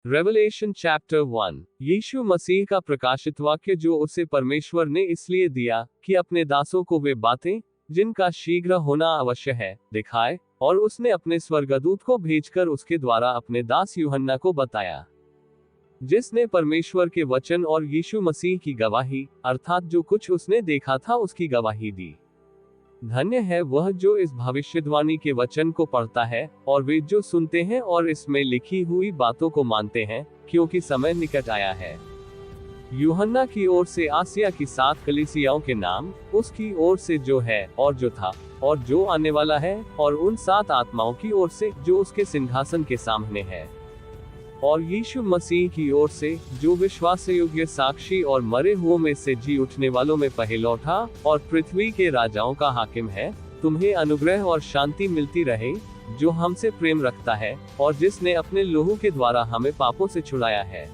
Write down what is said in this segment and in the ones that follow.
Revelation chapter 1। यीशु मसीह का प्रकाशित वाक्य जो उसे परमेश्वर ने इसलिए दिया कि अपने दासों को वे बातें जिनका शीघ्र होना अवश्य है दिखाए, और उसने अपने स्वर्गदूत को भेजकर उसके द्वारा अपने दास यूहन्ना को बताया, जिसने परमेश्वर के वचन और यीशु मसीह की गवाही अर्थात जो कुछ उसने देखा था उसकी गवाही दी। धन्य है वह जो इस भविष्यवाणी के वचन को पढ़ता है और वे जो सुनते हैं और इसमें लिखी हुई बातों को मानते हैं, क्योंकि समय निकट आया है। यूहन्ना की ओर से आसिया की 7 कलीसियाओं के नाम, उसकी ओर से जो है और जो था और जो आने वाला है, और उन 7 आत्माओं की ओर से जो उसके सिंहासन के सामने है, और यीशु मसीह की ओर से जो विश्वासयोग्य साक्षी और मरे हुओं में से जी उठने वालों में पहलौठा और पृथ्वी के राजाओं का हाकिम है, तुम्हें अनुग्रह और शांति मिलती रहे, जो हमसे प्रेम रखता है और जिसने अपने लहू के द्वारा हमें पापों से छुड़ाया है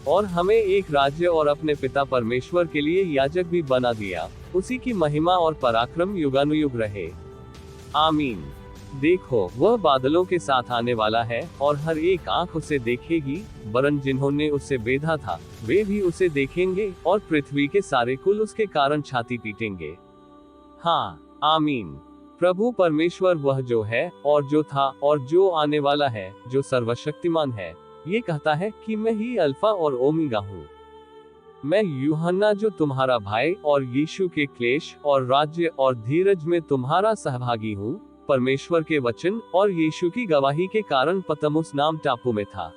और हमें एक राज्य और अपने पिता परमेश्वर के लिए याजक भी बना दिया। उसी की महिमा और पराक्रम युगानुयुग रहे। आमीन। देखो, वह बादलों के साथ आने वाला है और हर एक आंख उसे देखेगी, वरन जिन्होंने उसे बेधा था वे भी उसे देखेंगे, और पृथ्वी के सारे कुल उसके कारण छाती पीटेंगे। हाँ, आमीन। प्रभु परमेश्वर वह जो है और जो था और जो आने वाला है, जो सर्वशक्तिमान है, ये कहता है कि मैं ही अल्फा और ओमेगा हूँ। मैं यूहन्ना जो तुम्हारा भाई और यीशु के क्लेश और राज्य और धीरज में तुम्हारा सहभागी हूँ, परमेश्वर के वचन और यीशु की गवाही के कारण पतमुस नाम टापू में था,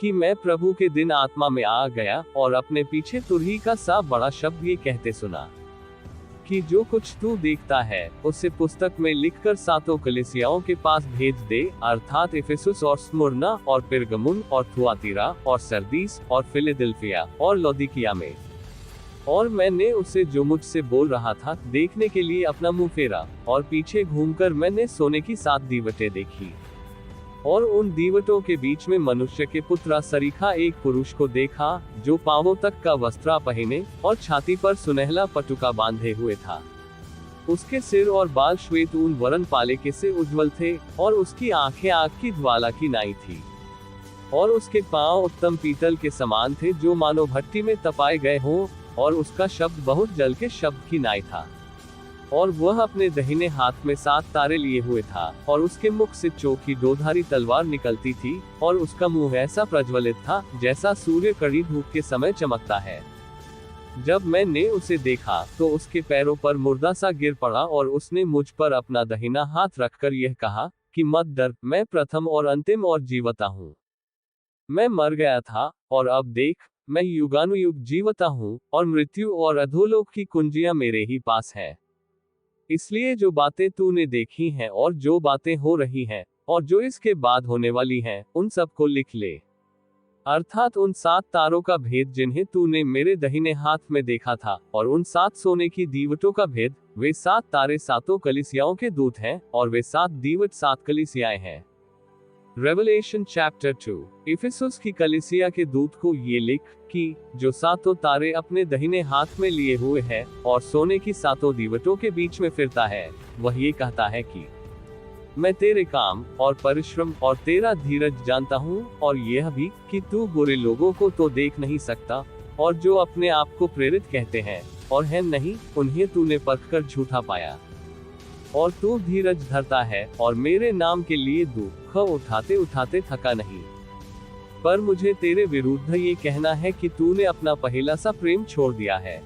कि मैं प्रभु के दिन आत्मा में आ गया और अपने पीछे तुरही का सा बड़ा शब्द ये कहते सुना, कि जो कुछ तू देखता है उसे पुस्तक में लिखकर 7 कलीसियाओं के पास भेज दे, अर्थात इफिसुस और स्मुरना और पिरगमुन और थुआतीरा और सरदीस और फिलाडेल्फिया और लौदीकिया में। और मैंने उसे जो मुझसे बोल रहा था देखने के लिए अपना मुंह फेरा, और पीछे घूमकर मैंने सोने की 7 दीवटें देखी, और उन दीवटों के बीच में मनुष्य के पुत्र सरीखा एक पुरुष को देखा, जो पांवों तक का वस्त्र पहने और छाती पर सुनहला पटुका बांधे हुए था। उसके सिर और बाल श्वेत ऊन वरन पालेके से उज्ज्वल थे, और उसकी आंखें आग की ज्वाला की नाई थी, और उसके पांव उत्तम पीतल के समान थे जो मानो भट्टी में तपाए गए हों, और उसका शब्द बहुत जल के शब्द की नाई था। और वह अपने दाहिने हाथ में 7 तारे लिए हुए था, और उसके मुख से चोखी 2धारी तलवार निकलती थी, और उसका मुंह ऐसा प्रज्वलित था जैसा सूर्य कड़ी धूप के समय चमकता है। जब मैंने उसे देखा तो उसके पैरों पर मुर्दा सा गिर पड़ा, और उसने मुझ पर अपना दाहिना हाथ रखकर यह कहा कि मत डर, मैं प्रथम और अंतिम और जीवता हूँ। मैं मर गया था, और अब देख, मैं युगानुयुग जीवता हूँ, और मृत्यु और अधोलोक की कुंजियां मेरे ही पास है। इसलिए जो बातें तूने देखी हैं और जो बातें हो रही हैं और जो इसके बाद होने वाली हैं, उन सबको लिख ले, अर्थात उन 7 तारों का भेद जिन्हें तूने मेरे दाहिने हाथ में देखा था, और उन 7 सोने की दीवटों का भेद। वे 7 तारे 7 कलीसियाओं के दूत हैं, और वे 7 दीवट 7 कलीसियाएं हैं। Revelation chapter 2। इफिसुस की कलीसिया के दूत को ये लिख कि जो 7 तारे अपने दाहिने हाथ में लिए हुए है और सोने की 7 दीवटों के बीच में फिरता है, वह ये कहता है कि मैं तेरे काम और परिश्रम और तेरा धीरज जानता हूँ, और यह भी कि तू बुरे लोगों को तो देख नहीं सकता, और जो अपने आप को प्रेरित कहते हैं और हैं नहीं, उन्हें तूने परखकर झूठा पाया। और तू धीरज धरता है और मेरे नाम के लिए दुख उठाते उठाते थका नहीं। पर मुझे तेरे विरुद्ध ये कहना है कि तूने अपना पहला सा प्रेम छोड़ दिया है।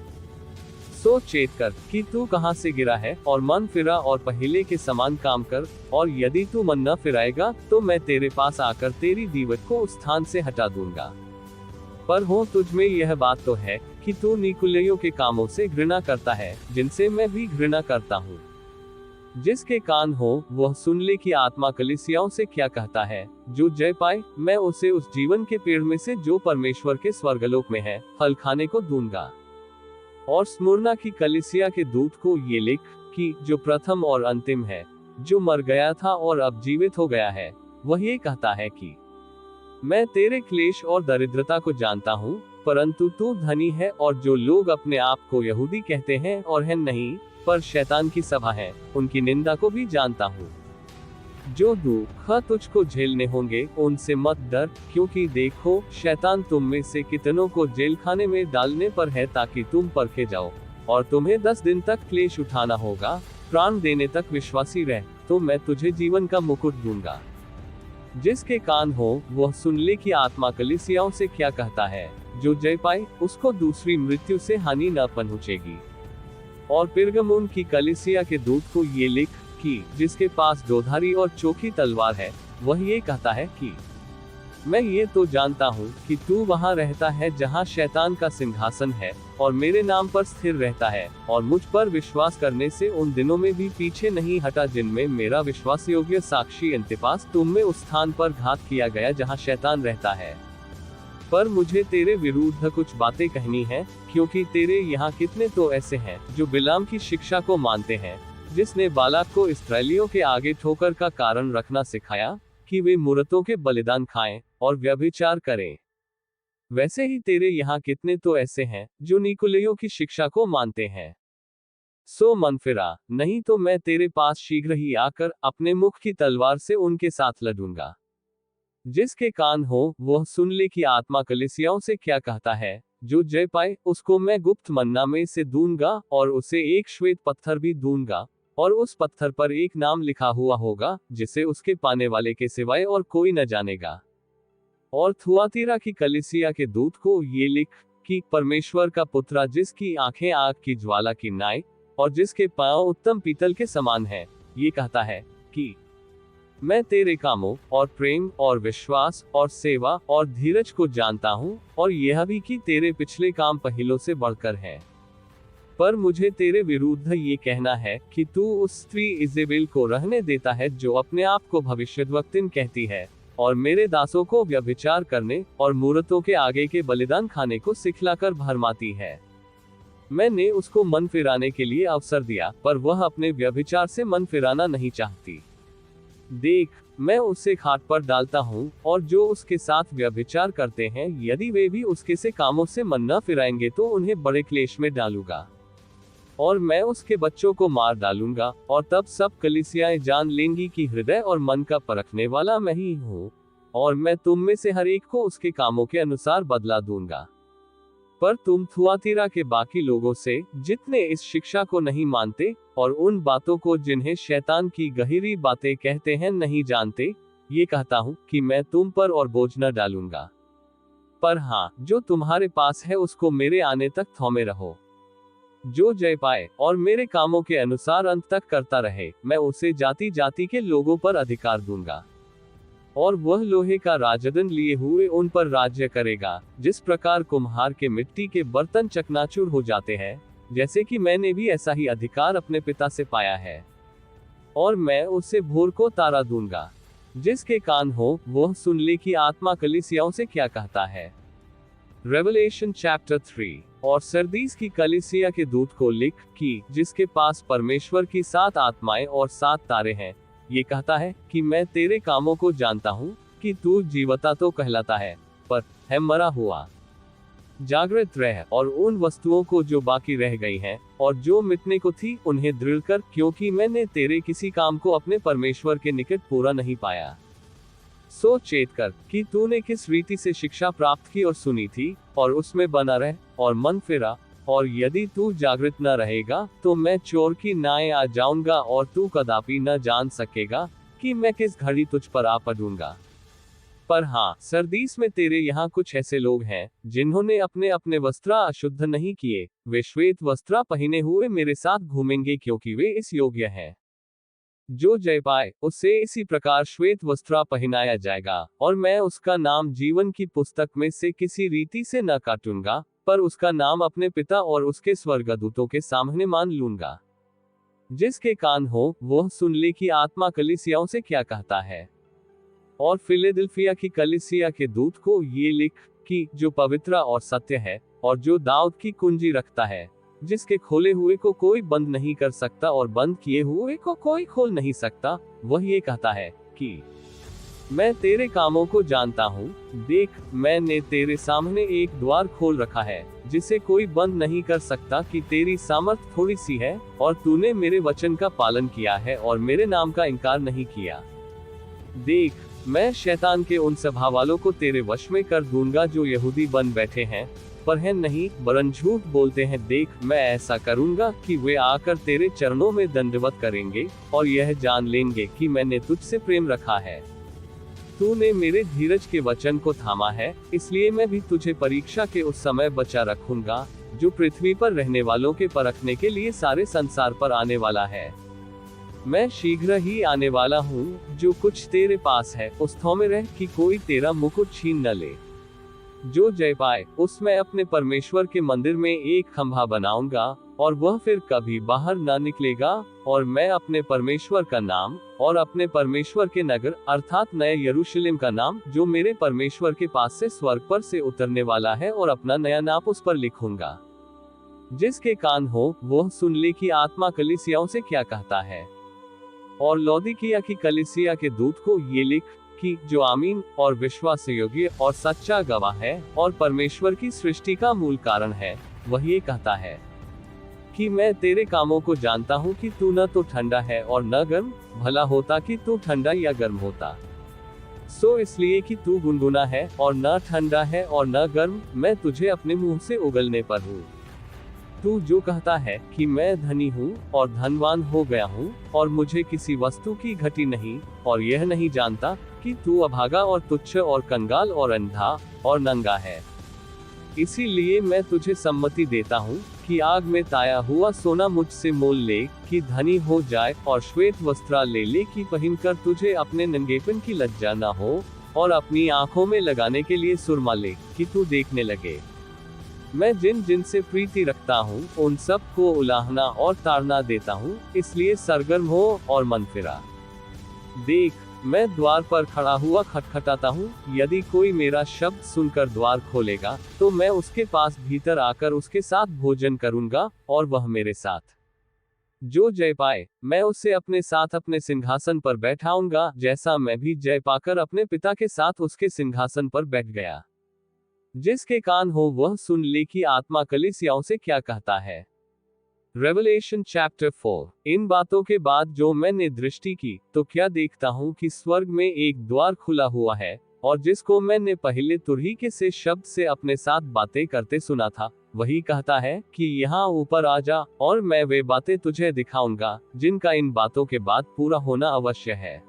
सो चेत कर कि तू कहाँ से गिरा है, और मन फिरा और पहले के समान काम कर, और यदि तू मन न फिराएगा तो मैं तेरे पास आकर तेरी दीवट को उस स्थान से हटा दूंगा। पर हो तुझ में यह बात तो है कि तू निकुलियों के कामों से घृणा करता है, जिनसे मैं भी घृणा करता हूँ। जिसके कान हो वह सुन ले कि आत्मा कलीसियाओं से क्या कहता है। जो जय पाए, मैं उसे उस जीवन के पेड़ में से जो परमेश्वर के स्वर्गलोक में है फल खाने को दूंगा। और स्मुरना की कलीसिया के दूत को ये लिख कि जो प्रथम और अंतिम है, जो मर गया था और अब जीवित हो गया है, वह ये कहता है कि मैं तेरे क्लेश और दरिद्रता को जानता हूँ, परंतु तू धनी है, और जो लोग अपने आप को यहूदी कहते हैं और हैं नहीं, पर शैतान की सभा है, उनकी निंदा को भी जानता हूँ। जो दुख तुझको झेलने होंगे उनसे मत डर, क्योंकि देखो शैतान तुम में से कितनों को जेल खाने में डालने पर है ताकि तुम परखे जाओ, और तुम्हें 10 दिन तक क्लेश उठाना होगा, प्राण देने तक विश्वासी रह, तो मैं तुझे जीवन का मुकुट दूंगा। जिसके कान हो वह सुन ले कि आत्मा कलीसियाओं से क्या कहता है। जो जय पाए उसको दूसरी मृत्यु से हानि न पहुंचेगी। और पिरगमुन की कलीसिया के दूत को ये लिख कि जिसके पास दोधारी और चोखी तलवार है, वह ये कहता है कि मैं ये तो जानता हूँ कि तू वहाँ रहता है जहाँ शैतान का सिंहासन है, और मेरे नाम पर स्थिर रहता है, और मुझ पर विश्वास करने से उन दिनों में भी पीछे नहीं हटा जिनमें मेरा विश्वास योग्य साक्षी अंतिपास तुम में उस स्थान पर घात किया गया जहाँ शैतान रहता है। पर मुझे तेरे विरुद्ध कुछ बातें कहनी है, क्योंकि तेरे यहाँ कितने तो ऐसे हैं जो बिलाम की शिक्षा को मानते हैं, जिसने बालाक को इस्राएलियों के आगे ठोकर का कारण रखना सिखाया कि वे मूर्तों के बलिदान खाएं और व्यभिचार करें। वैसे ही तेरे यहाँ कितने तो ऐसे हैं जो निकुलियों की शिक्षा को मानते हैं। सो मन फिरा, नहीं तो मैं तेरे पास शीघ्र ही आकर अपने मुख की तलवार से उनके साथ लड़ूंगा। जिसके कान हो वह सुन ले कि आत्मा कलीसियाओं से क्या कहता है। जो जय पाए उसको मैं गुप्त मन्ना में से दूंगा, और उसे एक श्वेत पत्थर भी दूंगा, और उस पत्थर पर एक नाम लिखा हुआ होगा जिसे उसके पाने वाले के सिवाय और कोई न जानेगा। और थुआतीरा की कलीसिया के दूत को ये लिख कि परमेश्वर का पुत्र जिसकी आंखें आग की ज्वाला की नाई और जिसके पांव उत्तम पीतल के समान है, ये कहता है कि मैं तेरे कामों और प्रेम और विश्वास और सेवा और धीरज को जानता हूँ, और यह भी कि तेरे पिछले काम पहलों से बढ़कर हैं। पर मुझे तेरे विरुद्ध ये कहना है कि तू उस स्त्री इजेबेल को रहने देता है जो अपने आप को भविष्यद्वक्तिन कहती है, और मेरे दासों को व्यभिचार करने और मूर्तों के आगे के बलिदान खाने को सिखलाकर भरमाती है। मैंने उसको मन फिराने के लिए अवसर दिया, पर वह अपने व्यभिचार से मन फिराना नहीं चाहती। देख, मैं उसे खाट पर डालता हूँ, और जो उसके साथ व्यभिचार करते हैं यदि वे भी उसके से कामों से मन न फिराएंगे तो उन्हें बड़े क्लेश में डालूंगा, और मैं उसके बच्चों को मार डालूंगा, और तब सब कलीसियाएं जान लेंगी कि हृदय और मन का परखने वाला मैं ही हूँ, और मैं तुम में से हर एक को उसके कामों के अनुसार बदला दूंगा। पर तुम थुआतीरा के बाकी लोगों से जितने इस शिक्षा को नहीं मानते और उन बातों को जिन्हें शैतान की गहरी बातें कहते हैं नहीं जानते, ये कहता हूँ कि मैं तुम पर और बोझ न डालूंगा। पर हाँ, जो तुम्हारे पास है उसको मेरे आने तक थौमे रहो। जो जय पाए और मेरे कामों के अनुसार अंत तक करता रहे, मैं उसे जाति जाति के लोगों पर अधिकार दूंगा, और वह लोहे का राजदंड लिए हुए उन पर राज्य करेगा, जिस प्रकार कुम्हार के मिट्टी के बर्तन चकनाचूर हो जाते हैं, जैसे कि मैंने भी ऐसा ही अधिकार अपने पिता से पाया है। और मैं उसे भोर को तारा दूंगा। जिसके कान हो वह सुन ले कि आत्मा कलीसियाओं से क्या कहता है। Revelation chapter 3। और सरदीस की कलीसिया के दूत को लिख कि जिसके पास परमेश्वर की 7 आत्माएं और 7 तारे हैं, ये कहता है कि मैं तेरे कामों को जानता हूँ कि तू जीवता तो कहलाता है, पर है मरा हुआ। जागृत रह और उन वस्तुओं को जो बाकी रह गई हैं और जो मिटने को थी उन्हें दृढ़ कर, क्योंकि मैंने तेरे किसी काम को अपने परमेश्वर के निकट पूरा नहीं पाया। सो चेत कर कि तूने किस रीति से शिक्षा प्राप्त की और सुनी थी, और उसमें बना रह और मन फिरा। और यदि तू जागृत न रहेगा तो मैं चोर की नाय आ जाऊंगा, और तू कदापि न जान सकेगा कि मैं किस घड़ी तुझ पर आ पड़ूंगा। पर हाँ, सरदीस में तेरे यहाँ कुछ ऐसे लोग हैं जिन्होंने अपने अपने वस्त्र अशुद्ध नहीं किए, वे श्वेत वस्त्र पहने हुए मेरे साथ घूमेंगे, क्योंकि वे इस योग्य हैं। जो जय पाए उसे इसी प्रकार श्वेत वस्त्र पहनाया जाएगा, और मैं उसका नाम जीवन की पुस्तक में से किसी रीति से न काटूंगा, पर उसका नाम अपने पिता और उसके स्वर्गदूतों के सामने मान लूंगा। जिसके कान हो वह सुन ले कि आत्मा कलीसियाओं से क्या कहता है। और फिलेडेल्फिया की कलीसिया के दूत को ये लिख कि जो पवित्र और सत्य है, और जो दाऊद की कुंजी रखता है, जिसके खोले हुए को कोई बंद नहीं कर सकता और बंद किए हुए को कोई खोल नहीं सकता, वह ये कहता है कि मैं तेरे कामों को जानता हूँ। देख, मैंने तेरे सामने एक द्वार खोल रखा है जिसे कोई बंद नहीं कर सकता, कि तेरी सामर्थ थोड़ी सी है, और तूने मेरे वचन का पालन किया है और मेरे नाम का इनकार नहीं किया। देख, मैं शैतान के उन सभावालों को तेरे वश में कर दूंगा जो यहूदी बन बैठे हैं, पर है नहीं वरन झूठ बोलते हैं। देख, मैं ऐसा करूंगा कि वे आकर तेरे चरणों में दंडवत करेंगे और यह जान लेंगे कि मैंने तुझसे प्रेम रखा है। तूने मेरे धीरज के वचन को थामा है, इसलिए मैं भी तुझे परीक्षा के उस समय बचा रखूंगा जो पृथ्वी पर रहने वालों के परखने के लिए सारे संसार पर आने वाला है। मैं शीघ्र ही आने वाला हूँ। जो कुछ तेरे पास है उस थौमे रह कि कोई तेरा मुकुट छीन न ले। जो जय पाए उसमें अपने परमेश्वर के मंदिर में एक खंभा बनाऊंगा और वह फिर कभी बाहर न निकलेगा। और मैं अपने परमेश्वर का नाम और अपने परमेश्वर के नगर अर्थात नए यरूशलेम का नाम जो मेरे परमेश्वर के पास से स्वर्ग पर से उतरने वाला है और अपना नया नाम उस पर लिखूंगा। जिसके कान हो वह सुन ले कि आत्मा कलीसियाओं से क्या कहता है। और लौदीकिया की कलीसिया के दूत को ये लिख कि जो आमीन और विश्वास योग्य और सच्चा गवाह है और परमेश्वर की सृष्टि का मूल कारण है, वह ये कहता है कि मैं तेरे कामों को जानता हूँ कि तू न तो ठंडा है और न गर्म। भला होता कि तू ठंडा या गर्म होता। सो इसलिए कि तू गुनगुना है और न ठंडा है और न गर्म, मैं तुझे अपने मुंह से उगलने पर हूँ। तू जो कहता है कि मैं धनी हूँ और धनवान हो गया हूँ और मुझे किसी वस्तु की घटी नहीं, और यह नहीं जानता कि तू अभागा और तुच्छ और कंगाल और अंधा और नंगा है। इसीलिए मैं तुझे सम्मति देता हूँ कि आग में ताया हुआ सोना मुझसे मोल ले कि धनी हो जाए, और श्वेत वस्त्र ले ले कि पहनकर तुझे अपने नंगेपन की लज्जा न हो, और अपनी आंखों में लगाने के लिए सुरमा ले कि तू देखने लगे। मैं जिन जिन से प्रीति रखता हूँ उन सब को उलाहना और ताड़ना देता हूँ, इसलिए सरगर्म हो और मन फिरा। देख, मैं द्वार पर खड़ा हुआ खटखटाता हूँ। यदि कोई मेरा शब्द सुनकर द्वार खोलेगा तो मैं उसके पास भीतर आकर उसके साथ भोजन करूंगा और वह मेरे साथ। जो जय पाए मैं उसे अपने साथ अपने सिंहासन पर बैठाऊंगा, जैसा मैं भी जय पाकर अपने पिता के साथ उसके सिंहासन पर बैठ गया। जिसके कान हो वह सुन ले कि आत्मा कलीसियाओं से क्या कहता है। Revelation chapter 4। इन बातों के बाद जो मैंने दृष्टि की तो क्या देखता हूँ कि स्वर्ग में एक द्वार खुला हुआ है, और जिसको मैंने पहले तुरही से शब्द से अपने साथ बातें करते सुना था, वही कहता है कि यहाँ ऊपर आ जा और मैं वे बातें तुझे दिखाऊंगा जिनका इन बातों के बाद पूरा होना अवश्य है।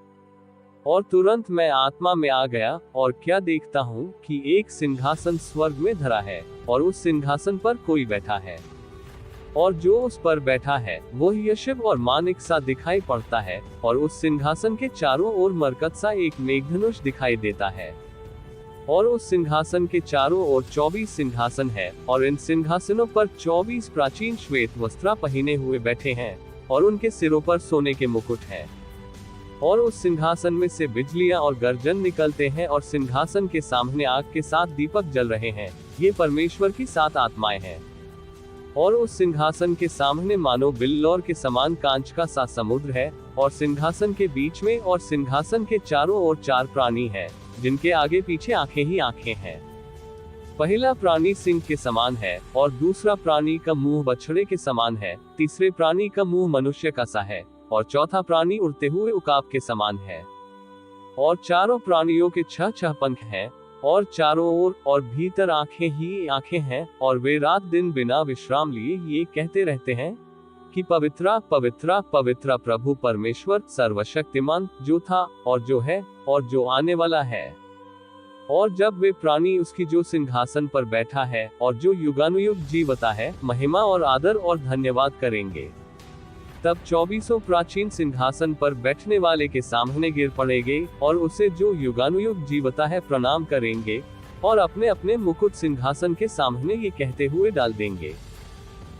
और तुरंत मैं आत्मा में आ गया, और क्या देखता हूँ कि एक सिंहासन स्वर्ग में धरा है, और उस सिंहासन पर कोई बैठा है, और जो उस पर बैठा है वो यशब और मानिक सा दिखाई पड़ता है, और उस सिंहासन के चारों ओर मरकत सा एक मेघधनुष दिखाई देता है। और उस सिंहासन के चारों ओर 24 सिंहासन है, और इन सिंहासनों पर 24 प्राचीन श्वेत वस्त्र पहने हुए बैठे हैं, और उनके सिरों पर सोने के मुकुट हैं। और उस सिंहासन में से बिजलियां और गर्जन निकलते हैं, और सिंहासन के सामने आग के 7 दीपक जल रहे हैं। ये परमेश्वर की 7 आत्माएं हैं। और उस सिंहासन के सामने मानो बिल्लौर के समान कांच का सा समुद्र है, और सिंहासन के बीच में और सिंहासन के चारों ओर 4 प्राणी हैं, जिनके आगे पीछे आंखें ही आंखें हैं। पहला प्राणी सिंह के समान है, और दूसरा प्राणी का मुंह बछड़े के समान है, तीसरे प्राणी का मुंह मनुष्य का सा है, और चौथा प्राणी उड़ते हुए उकाब के समान है। और चारों प्राणियों के 6 पंख हैं, और चारों ओर और भीतर आंखें ही आंखें हैं, और वे रात दिन बिना विश्राम लिए ये कहते रहते हैं कि पवित्र पवित्र पवित्र प्रभु परमेश्वर सर्वशक्तिमान, जो था और जो है और जो आने वाला है। और जब वे प्राणी उसकी जो सिंहासन पर बैठा है और जो युगानुयुग जीवता है महिमा और आदर और धन्यवाद करेंगे, तब 24 प्राचीन सिंहासन पर बैठने वाले के सामने गिर पड़ेंगे, और उसे जो युगानुयुग जीवता है प्रणाम करेंगे, और अपने अपने मुकुट सिंहासन के सामने ये कहते हुए डाल देंगे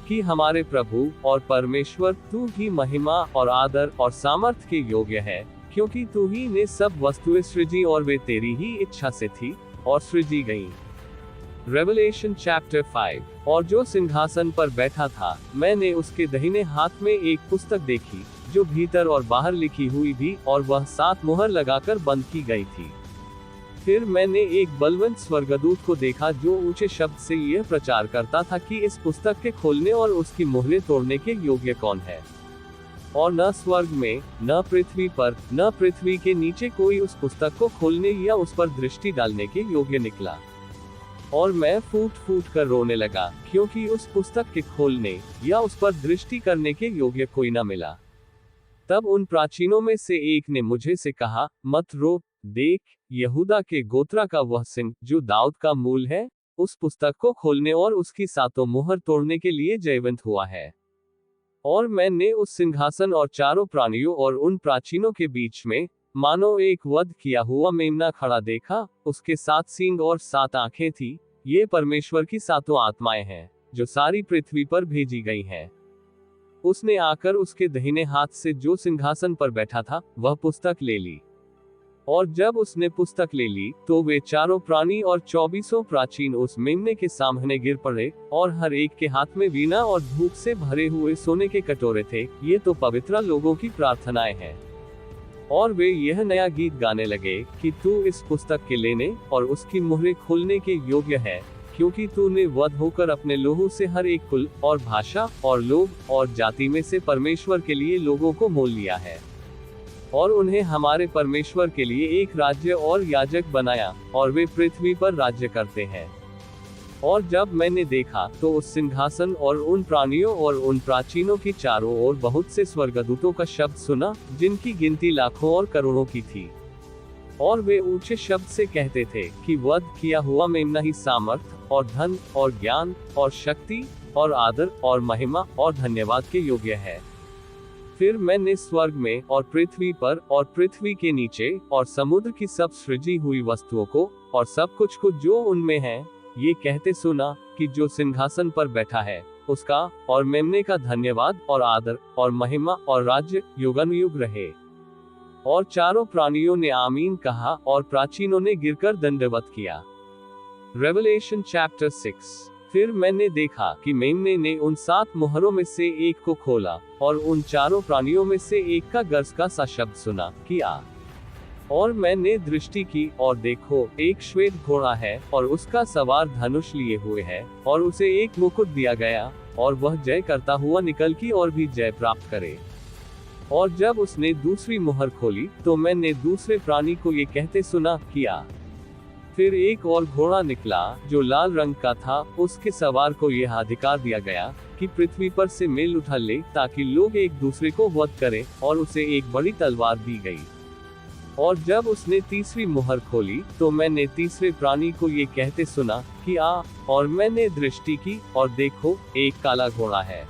कि हमारे प्रभु और परमेश्वर, तू ही महिमा और आदर और सामर्थ्य के योग्य है, क्योंकि तू ही ने सब वस्तुएं सृजी और वे तेरी ही इच्छा से थी और सृजी गईं। Revelation chapter 5। और जो सिंहासन पर बैठा था मैंने उसके दाहिने हाथ में एक पुस्तक देखी, जो भीतर और बाहर लिखी हुई थी, और वह 7 मुहर लगाकर बंद की गई थी। फिर मैंने एक बलवंत स्वर्गदूत को देखा जो ऊंचे शब्द से यह प्रचार करता था कि इस पुस्तक के खोलने और उसकी मुहरें तोड़ने के योग्य कौन है। और न स्वर्ग में, न पृथ्वी पर, न पृथ्वी के नीचे कोई उस पुस्तक को खोलने या उस पर दृष्टि डालने के योग्य निकला। और मैं फूट फूट कर रोने लगा, क्योंकि उस पुस्तक के खोलने या उस पर दृष्टि करने के योग्य कोई न मिला। तब उन प्राचीनों में से एक ने मुझे से कहा, मत रो, देख, यहूदा के गोत्रा का वह सिंह जो दाऊद का मूल है, उस पुस्तक को खोलने और उसकी सातों मुहर तोड़ने के लिए जयवंत हुआ है। और मैंने उस सिंहासन और चारों प्राणियों और उन प्राचीनों के बीच में मानो एक वध किया हुआ मेमना खड़ा देखा। उसके 7 सींग और 7 आंखें थी। ये परमेश्वर की सातों आत्माएं हैं जो सारी पृथ्वी पर भेजी गई हैं। उसने आकर उसके दाहिने हाथ से जो सिंहासन पर बैठा था वह पुस्तक ले ली। और जब उसने पुस्तक ले ली तो वे चारों प्राणी और 24 प्राचीन उस मेमने के सामने गिर पड़े, और हर एक के हाथ में वीणा और धूप से भरे हुए सोने के कटोरे थे। ये तो पवित्र लोगों की प्रार्थनाएं हैं। और वे यह नया गीत गाने लगे कि तू इस पुस्तक के लेने और उसकी मुहरें खोलने के योग्य है, क्योंकि तूने वध होकर अपने लोगों से हर एक कुल और भाषा और लोग और जाति में से परमेश्वर के लिए लोगों को मोल लिया है, और उन्हें हमारे परमेश्वर के लिए एक राज्य और याजक बनाया, और वे पृथ्वी पर राज्य करते हैं। और जब मैंने देखा तो उस सिंहासन और उन प्राणियों और उन प्राचीनों की चारों ओर बहुत से स्वर्गदूतों का शब्द सुना, जिनकी गिनती लाखों और करोड़ों की थी। और वे ऊंचे शब्द से कहते थे कि वध किया हुआ मेमना ही सामर्थ और धन और ज्ञान और शक्ति और आदर और महिमा और धन्यवाद के योग्य है। फिर मैंने स्वर्ग में और पृथ्वी पर और पृथ्वी के नीचे और समुद्र की सब सृजी हुई वस्तुओं को और सब कुछ को जो उनमें है, ये कहते सुना कि जो सिंहासन पर बैठा है उसका और मेमने का धन्यवाद और आदर और महिमा और राज्य युगानुयुग रहे। और चारों प्राणियों ने आमीन कहा और प्राचीनों ने गिरकर दंडवत किया। Revelation chapter 6। फिर मैंने देखा कि मेमने ने उन 7 मुहरों में से एक को खोला, और उन चारों प्राणियों में से एक का गरज का सा शब्द सुना कि आ। और मैंने दृष्टि की, और देखो, एक श्वेत घोड़ा है, और उसका सवार धनुष लिए हुए है, और उसे एक मुकुट दिया गया, और वह जय करता हुआ निकल की और भी जय प्राप्त करे। और जब उसने दूसरी मुहर खोली तो मैंने दूसरे प्राणी को ये कहते सुना कि आ। फिर एक और घोड़ा निकला जो लाल रंग का था। उसके सवार को यह अधिकार दिया गया कि पृथ्वी पर से मेल उठा ले, ताकि लोग एक दूसरे को वध करें, और उसे एक बड़ी तलवार दी गई। और जब उसने तीसरी मुहर खोली तो मैंने तीसरे प्राणी को ये कहते सुना कि आ। और मैंने दृष्टि की, और देखो, एक काला घोड़ा है।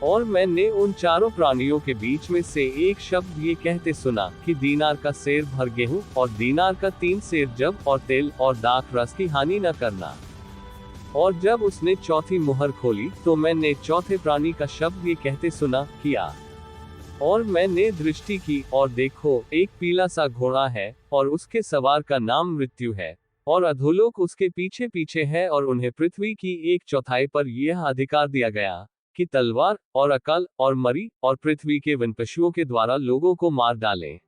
और मैंने उन चारों प्राणियों के बीच में से एक शब्द ये कहते सुना कि दीनार का सेर भर गेहूं और दीनार का 3 सेर जब और तेल और दाख रस की हानि न करना। और जब उसने चौथी मुहर खोली तो मैंने चौथे प्राणी का शब्द ये कहते सुना कि आ। और मैंने दृष्टि की, और देखो, एक पीला सा घोड़ा है, और उसके सवार का नाम मृत्यु है, और अधोलोक उसके पीछे पीछे है, और उन्हें पृथ्वी की 1/4 पर यह अधिकार दिया गया कि तलवार और अकाल और मरी और पृथ्वी के वन पशुओं के द्वारा लोगों को मार डालें।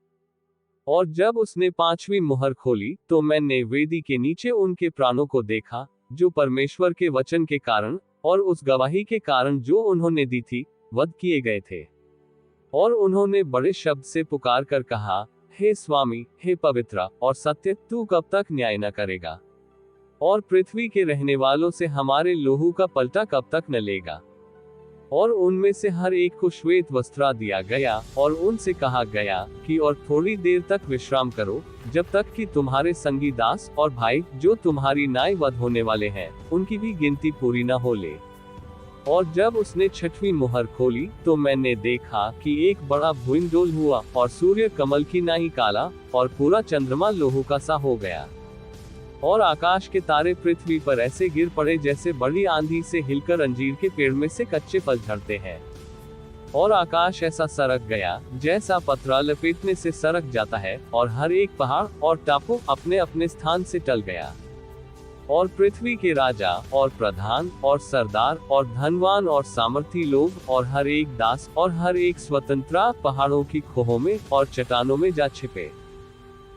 और जब उसने 5वीं मुहर खोली तो मैंने वेदी के नीचे उनके प्राणों को देखा, जो परमेश्वर के वचन के कारण और उस गवाही के कारण जो उन्होंने दी थी, वध किए गए थे। और उन्होंने बड़े शब्द से पुकार कर कहा, हे स्वामी, हे पवित्र और सत्य, तू कब तक न्याय न करेगा, और पृथ्वी के रहने वालों से हमारे लोहू का पलटा कब तक न लेगा। और उनमें से हर एक को श्वेत वस्त्र दिया गया, और उनसे कहा गया कि और थोड़ी देर तक विश्राम करो, जब तक कि तुम्हारे संगी दास और भाई जो तुम्हारी नाई वध होने वाले हैं, उनकी भी गिनती पूरी न हो ले। और जब उसने 6वीं मुहर खोली तो मैंने देखा कि एक बड़ा भूइंडोल हुआ, और सूर्य कमल की नाई काला, और पूरा चंद्रमा लोहू का सा हो गया। और आकाश के तारे पृथ्वी पर ऐसे गिर पड़े जैसे बड़ी आंधी से हिलकर अंजीर के पेड़ में से कच्चे फल झड़ते हैं। और आकाश ऐसा सरक गया जैसा पतरा लपेटने से सरक जाता है, और हर एक पहाड़ और टापू अपने अपने स्थान से टल गया। और पृथ्वी के राजा और प्रधान और सरदार और धनवान और सामर्थी लोग और हर एक दास और हर एक स्वतंत्र पहाड़ों की खोहों में और चट्टानों में जा छिपे,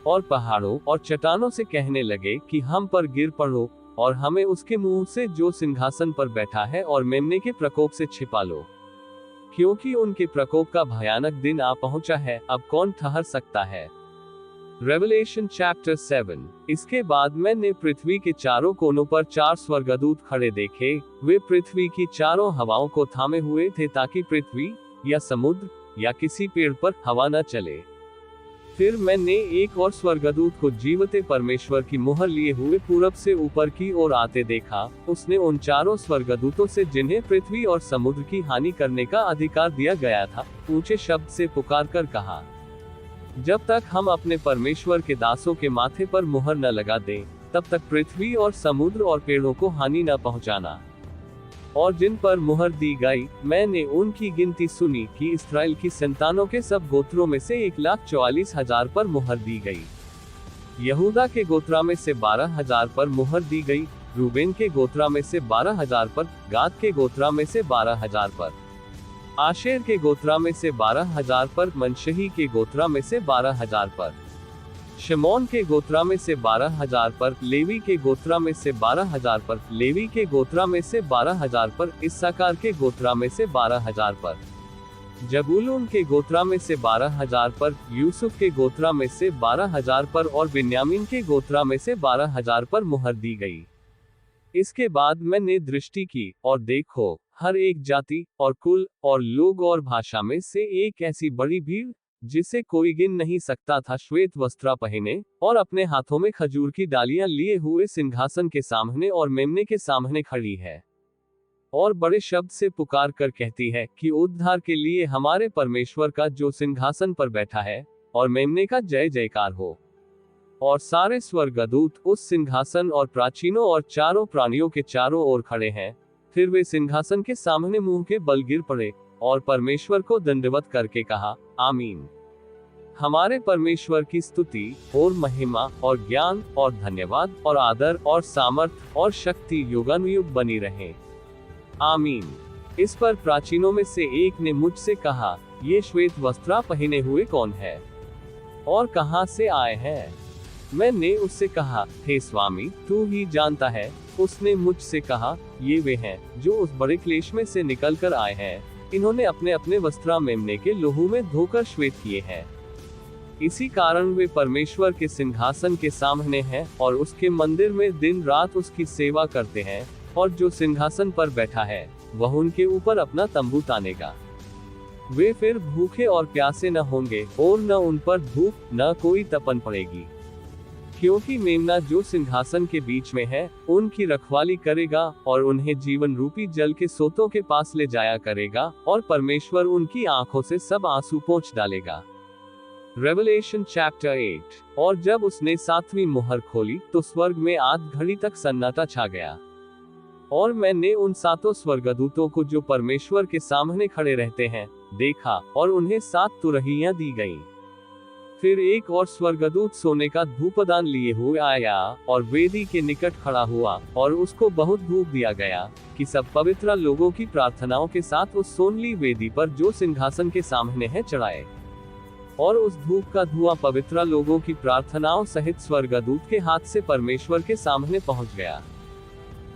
और पहाड़ों और चट्टानों से कहने लगे कि हम पर गिर पड़ो, और हमें उसके मुंह से जो सिंहासन पर बैठा है और मेमने के प्रकोप से छिपा लो, क्योंकि उनके प्रकोप का भयानक दिन आ पहुंचा है, अब कौन ठहर सकता है। Revelation chapter 7। इसके बाद मैंने पृथ्वी के चारों कोनों पर 4 स्वर्गदूत खड़े देखे। वे पृथ्वी की चारों हवाओं को थामे हुए थे ताकि पृथ्वी या समुद्र या किसी पेड़ पर हवा न चले। फिर मैंने एक और स्वर्गदूत को जीवते परमेश्वर की मुहर लिए हुए पूरब से ऊपर की ओर आते देखा। उसने उन चारों स्वर्गदूतों से, जिन्हें पृथ्वी और समुद्र की हानि करने का अधिकार दिया गया था, ऊंचे शब्द से पुकार कर कहा, जब तक हम अपने परमेश्वर के दासों के माथे पर मुहर न लगा दें, तब तक पृथ्वी और समुद्र और पेड़ों को हानि न पहुंचाना। और जिन पर मुहर दी गई, मैंने उनकी गिनती सुनी कि इस्राएल की संतानों के सब गोत्रों में से 1,44,000 पर मुहर दी गई। यहूदा के गोत्रा में से 12,000 पर मुहर दी गई, रूबेन के गोत्रा में से 12,000 पर, गाद के गोत्रा में से 12,000 पर, आशेर के गोत्रा में से 12,000 पर, मनशही के गोत्रा में से 12,000 पर, शमौन के गोत्रा में से 12,000 पर, लेवी के गोत्रा में से 12,000 पर, लेवी के गोत्रा में से 12,000 पर, इस्साकार के गोत्रा में से 12,000 पर, जबूलून के गोत्रा में से 12,000 पर, यूसुफ के गोत्रा में से 12,000 पर और बिन्यामीन के गोत्रा में से 12,000 पर मुहर दी गई। इसके बाद मैंने दृष्टि की, और देखो, हर एक जाति और कुल और लोग और भाषा में से एक ऐसी बड़ी भीड़, जिसे कोई गिन नहीं सकता था, श्वेत वस्त्र पहने और अपने हाथों में खजूर की डालियां लिए हुए सिंहासन के सामने और मेमने के सामने खड़ी है, और बड़े शब्द से पुकार कर कहती है कि उद्धार के लिए हमारे परमेश्वर का जो सिंहासन पर बैठा है और मेमने का जय जयकार हो। और सारे स्वर्गदूत उस सिंहासन और प्राचीनों और चारों प्राणियों के चारों ओर खड़े हैं। फिर वे सिंहासन के सामने मुंह के बल गिर पड़े और परमेश्वर को दंडवत करके कहा, आमीन। हमारे परमेश्वर की स्तुति और महिमा और ज्ञान और धन्यवाद और आदर और सामर्थ और शक्ति युगानुयुग बनी रहे, आमीन। इस पर प्राचीनों में से एक ने मुझसे कहा, ये श्वेत वस्त्र पहने हुए कौन है और कहां से आए हैं? मैंने उससे कहा, हे स्वामी, तू ही जानता है। उसने मुझसे कहा, ये वे हैं जो उस बड़े क्लेश में से निकल कर आए हैं। इन्होंने अपने अपने वस्त्र मेमने के लहू में धोकर श्वेत किए हैं। इसी कारण वे परमेश्वर के सिंहासन के सामने हैं और उसके मंदिर में दिन रात उसकी सेवा करते हैं, और जो सिंहासन पर बैठा है वह उनके ऊपर अपना तंबू तानेगा। वे फिर भूखे और प्यासे न होंगे और न उन पर धूप न कोई तपन पड़ेगी, क्योंकि मेमना जो सिंहासन के बीच में है उनकी रखवाली करेगा और उन्हें जीवन रूपी जल के सोतों के पास ले जाया करेगा, और परमेश्वर उनकी आंखों से सब आंसू पोंछ डालेगा। Revelation chapter 8। और जब उसने 7वीं मुहर खोली तो स्वर्ग में आध घड़ी तक सन्नाटा छा गया, और मैंने उन 7 स्वर्गदूतों को जो परमेश्वर के सामने खड़े रहते हैं देखा, और उन्हें 7 तुरहियां दी गईं। फिर एक और स्वर्गदूत सोने का धूपदान लिए हुए आया और वेदी के निकट खड़ा हुआ, और उसको बहुत धूप दिया गया कि सब पवित्र लोगों की प्रार्थनाओं के साथ उस सोनली वेदी पर जो सिंहासन के सामने है चढ़ाए। और उस धूप का धुआं पवित्र लोगों की प्रार्थनाओं सहित स्वर्गदूत के हाथ से परमेश्वर के सामने पहुंच गया।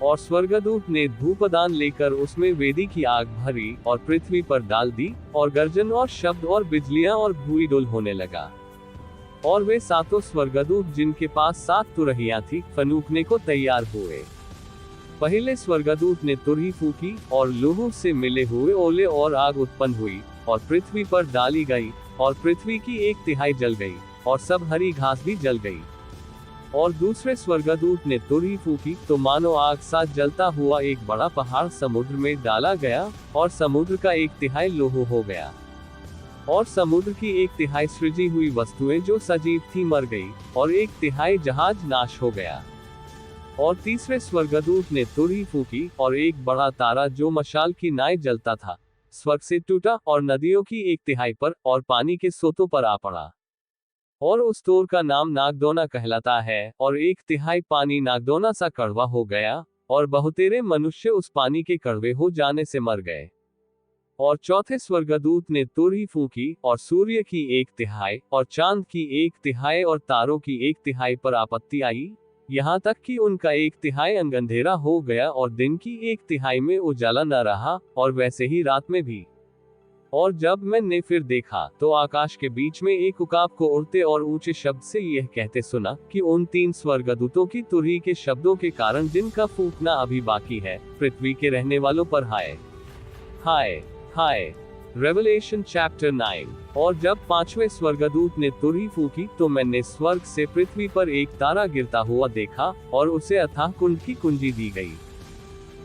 और स्वर्गदूत ने धूपदान लेकर उसमें वेदी की आग भरी और पृथ्वी पर डाल दी, और गर्जन और शब्द और बिजलियां और धूल होने लगा। और वे 7 स्वर्गदूत जिनके पास 7 तुरहियां थी फनूकने को तैयार हुए। पहले स्वर्गदूत ने तुरही फूकी, और लहू से मिले हुए ओले और आग उत्पन्न हुई और पृथ्वी पर डाली गई, और पृथ्वी की 1/3 जल गई, और सब हरी घास भी जल गई। और दूसरे स्वर्गदूत ने तुरही फूकी तो मानो आग साथ जलता हुआ एक बड़ा पहाड़ समुद्र में डाला गया, और समुद्र का 1/3 लहू हो गया, और समुद्र की 1/3 सृजी हुई वस्तुएं जो सजीव थी मर गई, और 1/3 जहाज नाश हो गया। और तीसरे स्वर्गदूत ने तुरही फूकी, और एक बड़ा तारा जो मशाल की नाई जलता था स्वर्ग से टूटा और नदियों की 1/3 पर और पानी के सोतों पर आ पड़ा। और उस तोर का नाम नागदौना कहलाता है, और 1/3 पानी नागदौना सा कड़वा हो गया, और बहुतेरे मनुष्य उस पानी के कड़वे हो जाने से मर गए। और चौथे स्वर्गदूत ने तुरही फूकी, और सूर्य की 1/3 और चांद की 1/3 और तारों की 1/3 पर आपत्ति आई, यहाँ तक कि उनका 1/3 अंधेरा हो गया, और दिन की 1/3 में उजाला न रहा, और वैसे ही रात में भी। और जब मैंने फिर देखा तो आकाश के बीच में एक उकाब को उड़ते और ऊंचे शब्द से यह कहते सुना कि उन 3 स्वर्गदूतों की तुरही के शब्दों के कारण जिनका फूंकना अभी बाकी है, पृथ्वी के रहने वालों पर हाय हाय हाय। Revelation chapter 9। और जब 5वें स्वर्गदूत ने तुरही फूंकी तो मैंने स्वर्ग से पृथ्वी पर एक तारा गिरता हुआ देखा और उसे अथाह कुंड की कुंजी दी गई।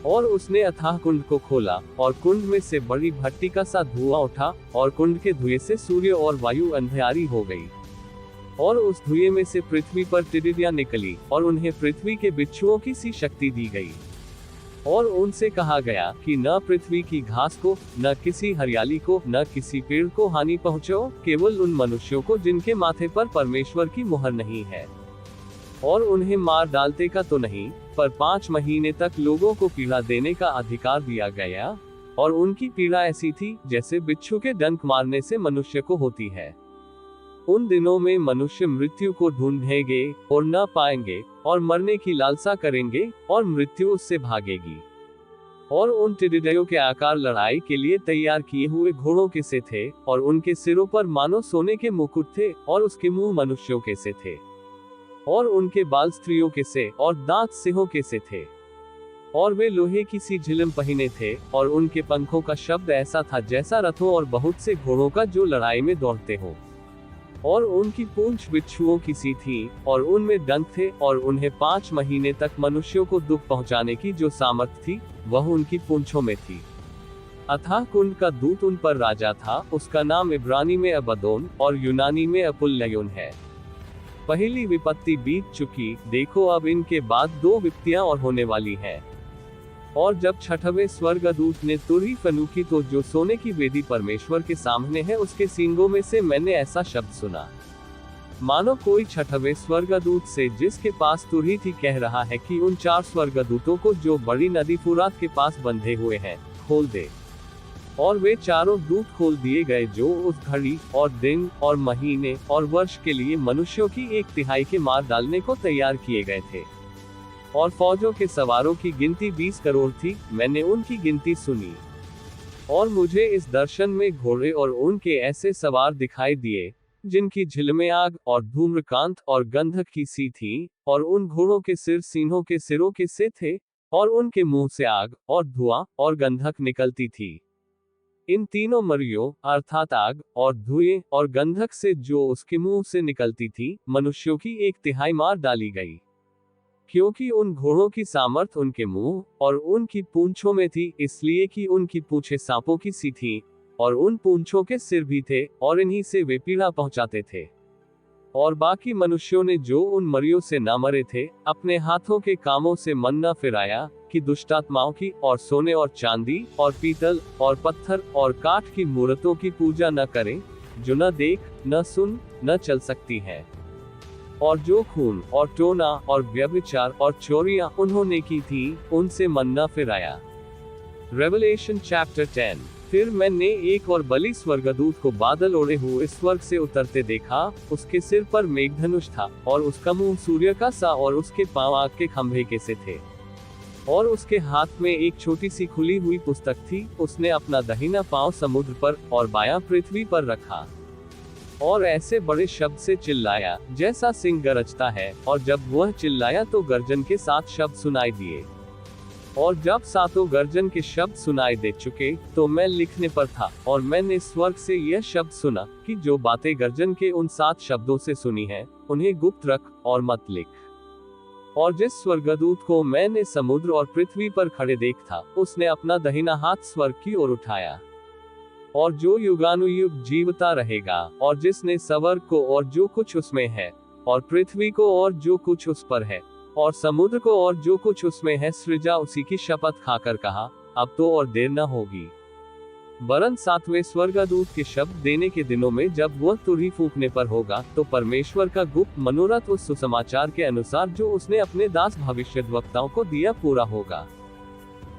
और उसने अथाह कुंड को खोला और कुंड में से बड़ी भट्टी का सा धुआं उठा और कुंड के धुएं से सूर्य और वायु अंधियारी हो गई। और उस धुएं में से पृथ्वी पर टिड्डियां निकली और उन्हें पृथ्वी के बिच्छुओं की सी शक्ति दी गई। और उनसे कहा गया कि न पृथ्वी की घास को, न किसी हरियाली को, न किसी पेड़ को हानि पहुंचो, केवल उन मनुष्यों को जिनके माथे पर परमेश्वर की मुहर नहीं है। और उन्हें मार डालते का तो नहीं, पर 5 महीने तक लोगों को पीड़ा देने का अधिकार दिया गया। और उनकी पीड़ा ऐसी थी जैसे बिच्छू के डंक मारने से मनुष्य को होती है। उन दिनों में मनुष्य मृत्यु को ढूंढेंगे और न पाएंगे, और मरने की लालसा करेंगे और मृत्यु उससे भागेगी। और उन टिड्डियों के आकार लड़ाई के लिए तैयार किए हुए घोड़ों के से थे, और उनके सिरों पर मानो सोने के मुकुट थे, और उसके मुंह मनुष्यों के से थे, और उनके बाल स्त्रियों के से और दांत सिंहों के से थे। और वे लोहे की सी झिलम पहने थे, और उनके पंखों का शब्द ऐसा था जैसा रथों और बहुत से घोड़ों का जो लड़ाई में दौड़ते हो। और उनकी पूंछ बिच्छुओं की सी थी, और उनमें डंक थे, और उन्हें 5 महीने तक मनुष्यों को दुख पहुंचाने की जो सामर्थ थी वह उनकी पूंछों में थी। अथाह कुंड का दूत उन पर राजा था, उसका नाम इब्रानी में अबदोन और यूनानी में अपुल्लयोन है। पहली विपत्ति बीत चुकी, देखो अब इनके बाद 2 विपत्तियां और होने वाली हैं। और जब 6वें स्वर्गदूत ने तुरही फनूकी तो जो सोने की वेदी परमेश्वर के सामने है उसके सींगों में से मैंने ऐसा शब्द सुना, मानो कोई 6वें स्वर्गदूत से जिसके पास तुरही थी कह रहा है कि उन 4 स्वर्गदूतों को जो बड़ी नदी फुरात के पास बंधे हुए हैं, खोल दे। और वे चारों दूत खोल दिए गए जो उस घड़ी और दिन और महीने और वर्ष के लिए मनुष्यों की 1/3 के मार डालने को तैयार किए गए थे। और फौजों के सवारों की गिनती 20 करोड़ थी। मैंने उनकी गिनती सुनी। और मुझे इस दर्शन में घोड़े और उनके ऐसे सवार दिखाई दिए जिनकी झिलमें आग और धूम्रकांत और गंधक की सी थी, और उन घोड़ों के सिर सिंहों के सिरों के से थे, और उनके मुंह से आग और धुआं और गंधक निकलती थी। इन तीनों मरियों अर्थात आग और धुएं और गंधक से जो उसके मुंह से निकलती थी, मनुष्यों की 1/3 मार डाली गई। क्योंकि उन घोड़ों की सामर्थ उनके मुंह और उनकी पूंछों में थी, इसलिए कि उनकी पूंछें सांपों की सी थी, और उन पूंछों के सिर भी थे, और इन्हीं से वे पीड़ा पहुंचाते थे। और बाकी मनुष्यों ने जो उन मरियों से न मरे थे, अपने हाथों के कामों से मन न फिराया कि दुष्टात्माओं की और सोने और चांदी और पीतल और पत्थर और काठ की मूर्तों की पूजा न करें, जो न देख, न सुन, न चल सकती हैं। और जो खून और टोना और व्यभिचार और चोरियां उन्होंने की थी, उनसे मन न फिराया। Revelation chapter 10। फिर मैंने एक और बलि स्वर्गदूत को बादल ओढ़े हुए स्वर्ग से उतरते देखा। उसके सिर पर मेघधनुष था, और उसका मुंह सूर्य का सा, और उसके पांव आग के खंभे के से थे। और उसके हाथ में एक छोटी सी खुली हुई पुस्तक थी। उसने अपना दाहिना पांव समुद्र पर और बायां पृथ्वी पर रखा, और ऐसे बड़े शब्द से चिल्लाया जैसा सिंह गरजता है। और जब वह चिल्लाया तो गर्जन के 7 शब्द सुनाई दिए। और जब 7 गर्जन के शब्द सुनाई दे चुके तो मैं लिखने पर था, और मैंने स्वर्ग से यह शब्द सुना कि जो बातें गर्जन के उन 7 शब्दों से सुनी हैं, उन्हें गुप्त रख और मत लिख। और जिस स्वर्गदूत को मैंने समुद्र और पृथ्वी पर खड़े देखा, उसने अपना दाहिना हाथ स्वर्ग की ओर उठाया। और जो युगानुयुग जीवता रहेगा, और जिसने स्वर्ग को और जो कुछ उसमें है, और पृथ्वी को और जो कुछ उस पर है, और समुद्र को और जो कुछ उसमें है सृजा, उसी की शपथ खाकर कहा, अब तो और देर न होगी। वरन 7वें स्वर्गदूत के शब्द देने के दिनों में जब वह तुरही फूंकने पर होगा, तो परमेश्वर का गुप्त मनोरथ उस सुसमाचार के अनुसार जो उसने अपने दास भविष्यद्वक्ताओं को दिया पूरा होगा।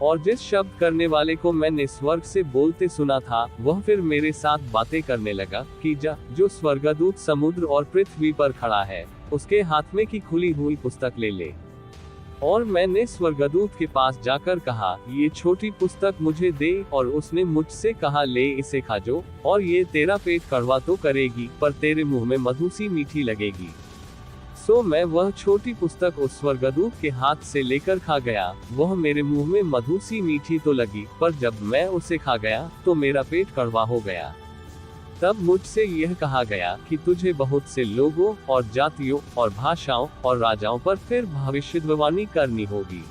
और जिस शब्द करने वाले को मैंने स्वर्ग से बोलते सुना था, वह फिर मेरे साथ बातें करने लगा कि जा, जो स्वर्गदूत समुद्र और पृथ्वी पर खड़ा है, उसके हाथ में की खुली हुई पुस्तक ले ले। और मैंने स्वर्गदूत के पास जाकर कहा, ये छोटी पुस्तक मुझे दे, और उसने मुझसे कहा, ले इसे खा जो, और ये तेरा पेट कड़वा तो करेगी, पर तेरे मुंह में मधु सी मीठी लगेगी। सो मैं वह छोटी पुस्तक उस स्वर्गदूत के हाथ से लेकर खा गया। वह मेरे मुंह में मधु सी मीठी तो लगी, पर जब मैं उसे खा गया तो मेरा पेट कड़वा हो गया। तब मुझसे यह कहा गया कि तुझे बहुत से लोगों और जातियों और भाषाओं और राजाओं पर फिर भविष्यवाणी करनी होगी।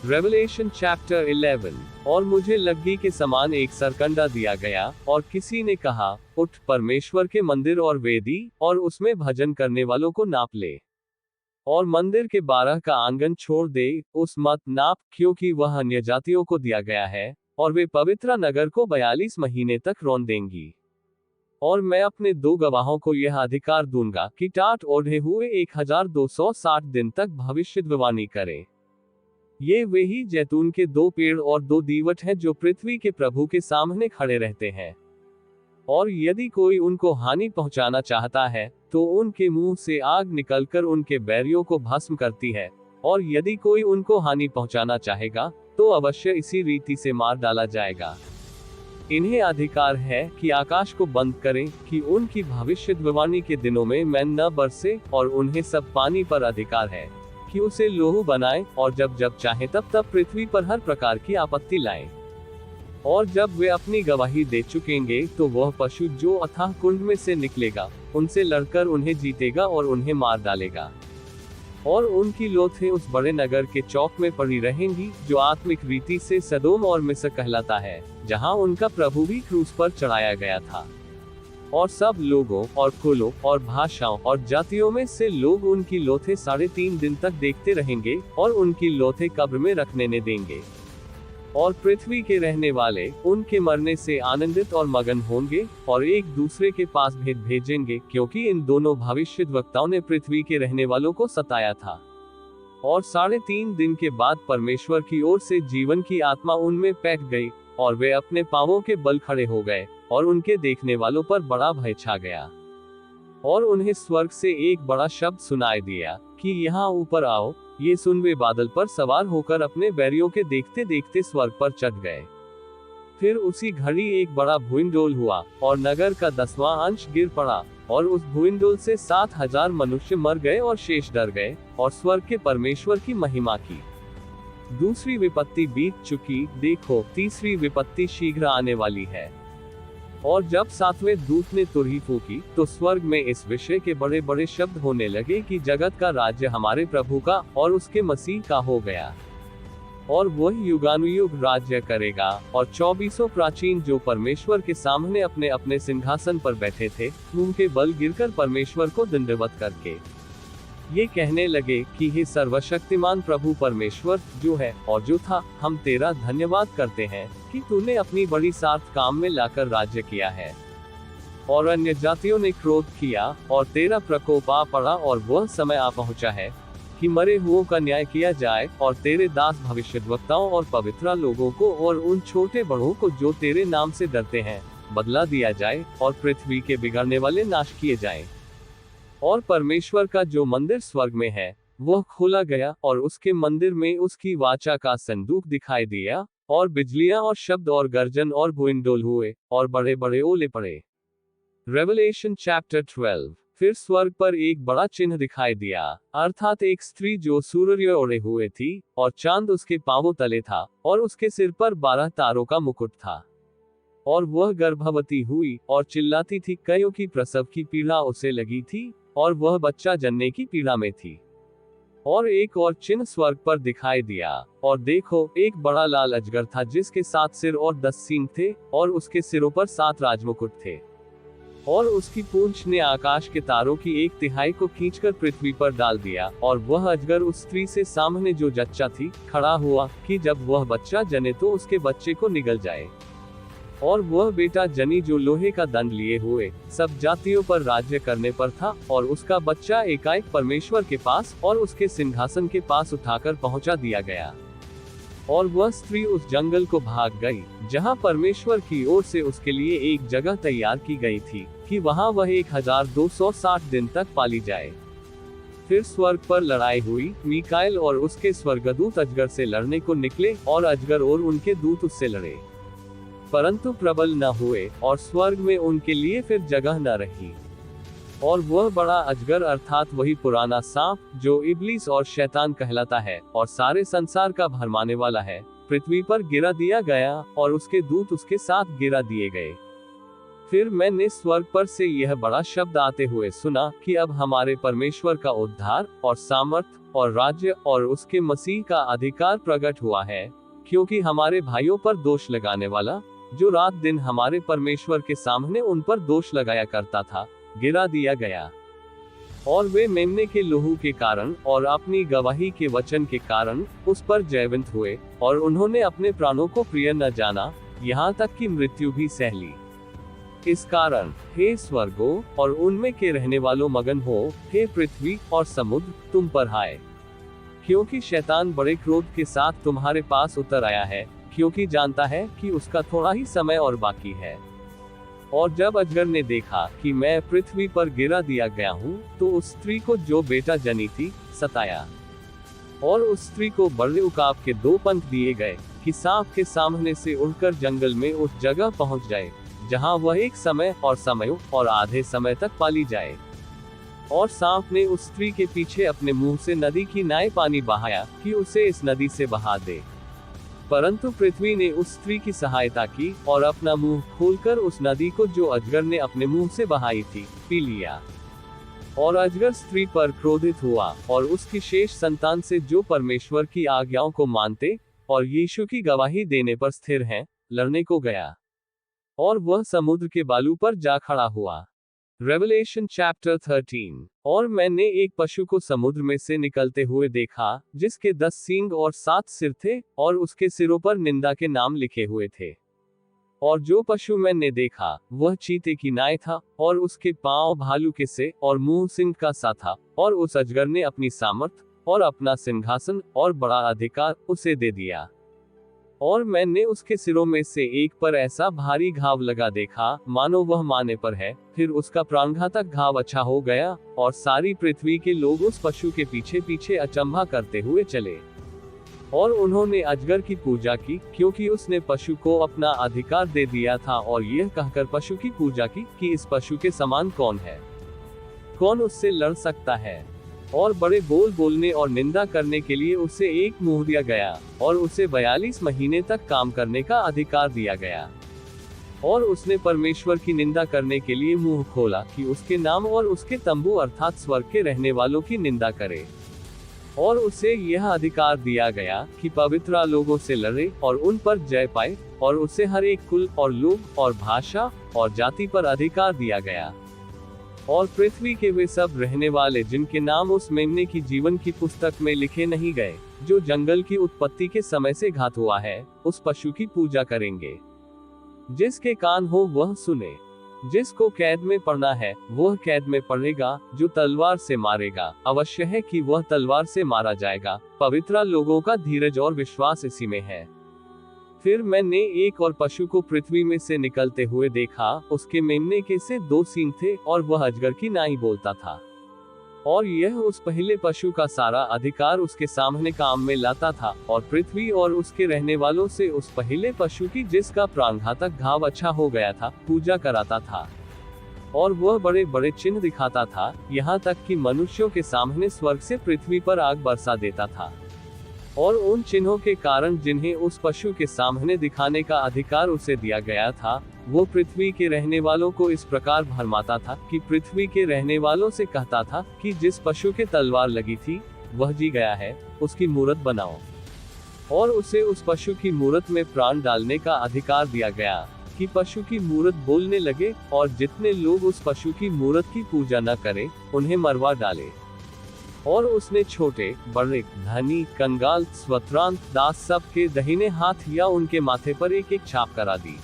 Revelation chapter 11। और मुझे लग्गी के समान एक सरकंडा दिया गया, और किसी ने कहा, उठ परमेश्वर के मंदिर और वेदी और उसमें भजन करने वालों को नाप ले, और मंदिर के 12 का आंगन छोड़ दे, उस मत नाप, क्योंकि वह अन्य जातियों को दिया गया है, और वे पवित्र नगर को 42 महीने तक रौंद देंगी। और मैं अपने 2 गवाहों को यह अधिकार दूंगा कि टाट ओढ़े हुए 1260 दिन तक भविष्यवाणी करें। ये वे ही जैतून के 2 पेड़ और 2 दीवट हैं जो पृथ्वी के प्रभु के सामने खड़े रहते हैं। और यदि कोई उनको हानि पहुंचाना चाहता है, तो उनके मुंह से आग निकलकर उनके बैरियों को भस्म करती है, और यदि कोई उनको हानि पहुंचाना चाहेगा, तो अवश्य इसी रीति से मार डाला जाएगा। इन्हें अधिकार है कि आकाश को बंद करें, कि उनकी भविष्यवाणी के दिनों में मैन न बरसे, और उन्हें सब पानी पर अधिकार है कि उसे लोहू बनाएं, और जब जब चाहे तब तब पृथ्वी पर हर प्रकार की आपत्ति लाएं। और जब वे अपनी गवाही दे चुकेंगे, तो वह पशु जो अथाह कुंड में से निकलेगा, उनसे लड़कर उन्हें जीतेगा और उन्हें मार डालेगा। और उनकी लोथें उस बड़े नगर के चौक में पड़ी रहेंगी, जो आत्मिक रीति से सदोम और मिस्र कहलाता है, जहां उनका प्रभु भी क्रूस पर चढ़ाया गया था। और सब लोगों और कुलों और भाषाओं और जातियों में से लोग उनकी लोथें 3.5 दिन तक देखते रहेंगे, और उनकी लोथें कब्र में रखने न देंगे। और पृथ्वी के रहने वाले उनके मरने से आनंदित और मगन होंगे, और एक दूसरे के पास भेद भेजेंगे, क्योंकि इन दोनों भविष्यद्वक्ताओं ने पृथ्वी के रहने वालों को सताया था। और 3.5 दिन के बाद परमेश्वर की ओर से जीवन की आत्मा उनमें पैठ गई, और वे अपने पांवों के बल खड़े हो गए, और उनके देखने वालों पर बड़ा भय छा गया। और उन्हें स्वर्ग से एक बड़ा शब्द सुनाई दिया कि यहाँ ऊपर आओ। ये सुन वे बादल पर सवार होकर अपने बैरियों के देखते देखते स्वर्ग पर चढ़ गए। फिर उसी घड़ी एक बड़ा भूइंडोल हुआ, और नगर का 10वां अंश गिर पड़ा, और उस भूइंडोल से 7,000 मनुष्य मर गए और शेष डर गए, और स्वर्ग के परमेश्वर की महिमा की। दूसरी विपत्ति बीत चुकी, देखो तीसरी विपत्ति शीघ्र आने वाली है। और जब 7वें दूत ने तुरही फूंकी, तो स्वर्ग में इस विषय के बड़े बड़े शब्द होने लगे कि जगत का राज्य हमारे प्रभु का और उसके मसीह का हो गया, और वह युगानुयुग राज्य करेगा। और 24 प्राचीन जो परमेश्वर के सामने अपने अपने सिंहासन पर बैठे थे, मुंह के बल गिरकर परमेश्वर को दंडवत करके ये कहने लगे कि हे सर्वशक्तिमान प्रभु परमेश्वर, जो है और जो था, हम तेरा धन्यवाद करते हैं कि तूने अपनी बड़ी सार्थ काम में लाकर राज्य किया है। और अन्य जातियों ने क्रोध किया, और तेरा प्रकोप आ पड़ा, और वह समय आ पहुंचा है कि मरे हुओं का न्याय किया जाए, और तेरे दास भविष्यद्वक्ताओं और पवित्र लोगों को और उन छोटे बड़ों को जो तेरे नाम से डरते हैं बदला दिया जाए, और पृथ्वी के बिगड़ने वाले नाश किए जाएं। और परमेश्वर का जो मंदिर स्वर्ग में है, वह खोला गया, और उसके मंदिर में उसकी वाचा का संदूक दिखाई दिया, और बिजलियां और शब्द और गर्जन और भूइंडोल हुए, और बड़े बड़े ओले पड़े। Revelation chapter 12। फिर स्वर्ग पर एक बड़ा चिन्ह दिखाई दिया, अर्थात एक स्त्री जो सूर्य ओढ़े हुए थी, और चांद उसके पांवों तले था, और उसके सिर पर 12 तारों का मुकुट था। और वह गर्भवती हुई, और चिल्लाती थी, क्योंकि प्रसव की पीड़ा उसे लगी थी, और वह बच्चा जनने की पीड़ा में थी। और एक और चिन्ह स्वर्ग पर दिखाई दिया, और देखो एक बड़ा लाल अजगर था, जिसके 7 सिर और 10 सींग थे, और उसके सिरों पर 7 राजमुकुट थे। और उसकी पूंछ ने आकाश के तारों की 1/3 को खींचकर पृथ्वी पर डाल दिया। और वह अजगर उस स्त्री से सामने जो जच्चा थी खड़ा हुआ, कि जब वह बच्चा जने तो उसके बच्चे को निगल जाए। और वह बेटा जनी जो लोहे का दंड लिए हुए सब जातियों पर राज्य करने पर था, और उसका बच्चा एकाएक परमेश्वर के पास और उसके सिंहासन के पास उठाकर पहुंचा दिया गया। और वह स्त्री उस जंगल को भाग गई, जहां परमेश्वर की ओर से उसके लिए एक जगह तैयार की गई थी, कि वहां वह 1260 दिन तक पाली जाए। फिर स्वर्ग पर लड़ाई हुई। मीकाएल और उसके स्वर्गदूत अजगर से लड़ने को निकले और अजगर और उनके दूत उससे लड़े, परंतु प्रबल न हुए और स्वर्ग में उनके लिए फिर जगह न रही। और वह बड़ा अजगर अर्थात वही पुराना सांप जो इब्लीस और शैतान कहलाता है और सारे संसार का भरमाने वाला है, पृथ्वी पर गिरा दिया गया और उसके दूत उसके साथ गिरा दिए गए। फिर मैंने स्वर्ग पर से यह बड़ा शब्द आते हुए सुना कि अब हमारे परमेश्वर का उद्धार और सामर्थ और राज्य और उसके मसीह का अधिकार प्रकट हुआ है, क्योंकि हमारे भाइयों पर दोष लगाने वाला, जो रात दिन हमारे परमेश्वर के सामने उन पर दोष लगाया करता था, गिरा दिया गया। और वे मेमने के लहू के कारण और अपनी गवाही के वचन के कारण उस पर जयवंत हुए, और उन्होंने अपने प्राणों को प्रिय न जाना, यहाँ तक कि मृत्यु भी सह ली। इस कारण हे स्वर्गों और उनमें के रहने वालों मगन हो, हे पृथ्वी और समुद्र तुम पर हाय, क्योंकि शैतान बड़े क्रोध के साथ तुम्हारे पास उतर आया है, क्योंकि जानता है कि उसका थोड़ा ही समय और बाकी है। और जब अजगर ने देखा कि मैं पृथ्वी पर गिरा दिया गया हूँ, तो उस स्त्री को जो बेटा जनी थी सताया, और उस स्त्री को बड़े उकाब के 2 पंख दिए गए कि सांप के सामने से उड़कर जंगल में उस जगह पहुँच जाए जहाँ वह एक समय और समयों और आधे समय तक पाली जाए। और सांप ने उस स्त्री के पीछे अपने मुंह से नदी की नाई पानी बहाया कि उसे इस नदी से बहा दे, परंतु पृथ्वी ने उस स्त्री की सहायता की और अपना मुंह खोलकर उस नदी को जो अजगर ने अपने मुंह से बहाई थी पी लिया। और अजगर स्त्री पर क्रोधित हुआ और उसकी शेष संतान से जो परमेश्वर की आज्ञाओं को मानते और यीशु की गवाही देने पर स्थिर हैं, लड़ने को गया, और वह समुद्र के बालू पर जा खड़ा हुआ। Revelation chapter 13। और मैंने एक पशु को समुद्र में से निकलते हुए देखा, जिसके 10 सींग और 7 सिर थे, और उसके सिरों पर निंदा के नाम लिखे हुए थे। और जो पशु मैंने देखा वह चीते की नाई था, और उसके पांव भालू के से और मुंह सिंह का सा था, और उस अजगर ने अपनी सामर्थ और अपना सिंहासन और बड़ा अधिकार उसे दे दिया। और मैंने उसके सिरों में से एक पर ऐसा भारी घाव लगा देखा, मानो वह माने पर है। फिर उसका प्राणघातक घाव अच्छा हो गया, और सारी पृथ्वी के लोग उस पशु के पीछे पीछे अचंभा करते हुए चले। और उन्होंने अजगर की पूजा की, क्योंकि उसने पशु को अपना अधिकार दे दिया था, और यह कहकर पशु की पूजा की कि इस पशु के समान कौन है, कौन उससे लड़ सकता है। और बड़े बोल बोलने और निंदा करने के लिए उसे एक मुंह दिया गया, और उसे 42 महीने तक काम करने का अधिकार दिया गया। और उसने परमेश्वर की निंदा करने के लिए मुंह खोला कि उसके नाम और उसके तंबू अर्थात स्वर्ग के रहने वालों की निंदा करे। और उसे यह अधिकार दिया गया कि पवित्र लोगों से लड़े और उन पर जय पाए, और उसे हर एक कुल और लोग और भाषा और जाति पर अधिकार दिया गया। और पृथ्वी के वे सब रहने वाले जिनके नाम उस मेमने की जीवन की पुस्तक में लिखे नहीं गए, जो जंगल की उत्पत्ति के समय से घात हुआ है, उस पशु की पूजा करेंगे। जिसके कान हो वह सुने। जिसको कैद में पड़ना है वह कैद में पड़ेगा, जो तलवार से मारेगा अवश्य है कि वह तलवार से मारा जाएगा। पवित्र लोगों का धीरज और विश्वास इसी में है। फिर मैंने एक और पशु को पृथ्वी में से निकलते हुए देखा, उसके मेमने के से 2 सींग थे, और वह अजगर की नाई बोलता था। और यह उस पहले पशु का सारा अधिकार उसके सामने काम में लाता था, और पृथ्वी और उसके रहने वालों से उस पहले पशु की जिसका प्राणघातक घाव अच्छा हो गया था पूजा कराता था। और वह बड़े बड़े चिन्ह दिखाता था, यहाँ तक कि मनुष्यों के सामने स्वर्ग से पृथ्वी पर आग बरसा देता था। और उन चिन्हों के कारण जिन्हें उस पशु के सामने दिखाने का अधिकार उसे दिया गया था, वो पृथ्वी के रहने वालों को इस प्रकार भरमाता था कि पृथ्वी के रहने वालों से कहता था कि जिस पशु के तलवार लगी थी वह जी गया है, उसकी मूरत बनाओ। और उसे उस पशु की मूरत में प्राण डालने का अधिकार दिया गया कि पशु की मूरत बोलने लगे, और जितने लोग उस पशु की मूरत की पूजा न करें उन्हें मरवा डाले। और उसने छोटे बड़े धनी कंगाल स्वत्रांत दास सब के दाहिने हाथ या उनके माथे पर एक एक छाप करा दी,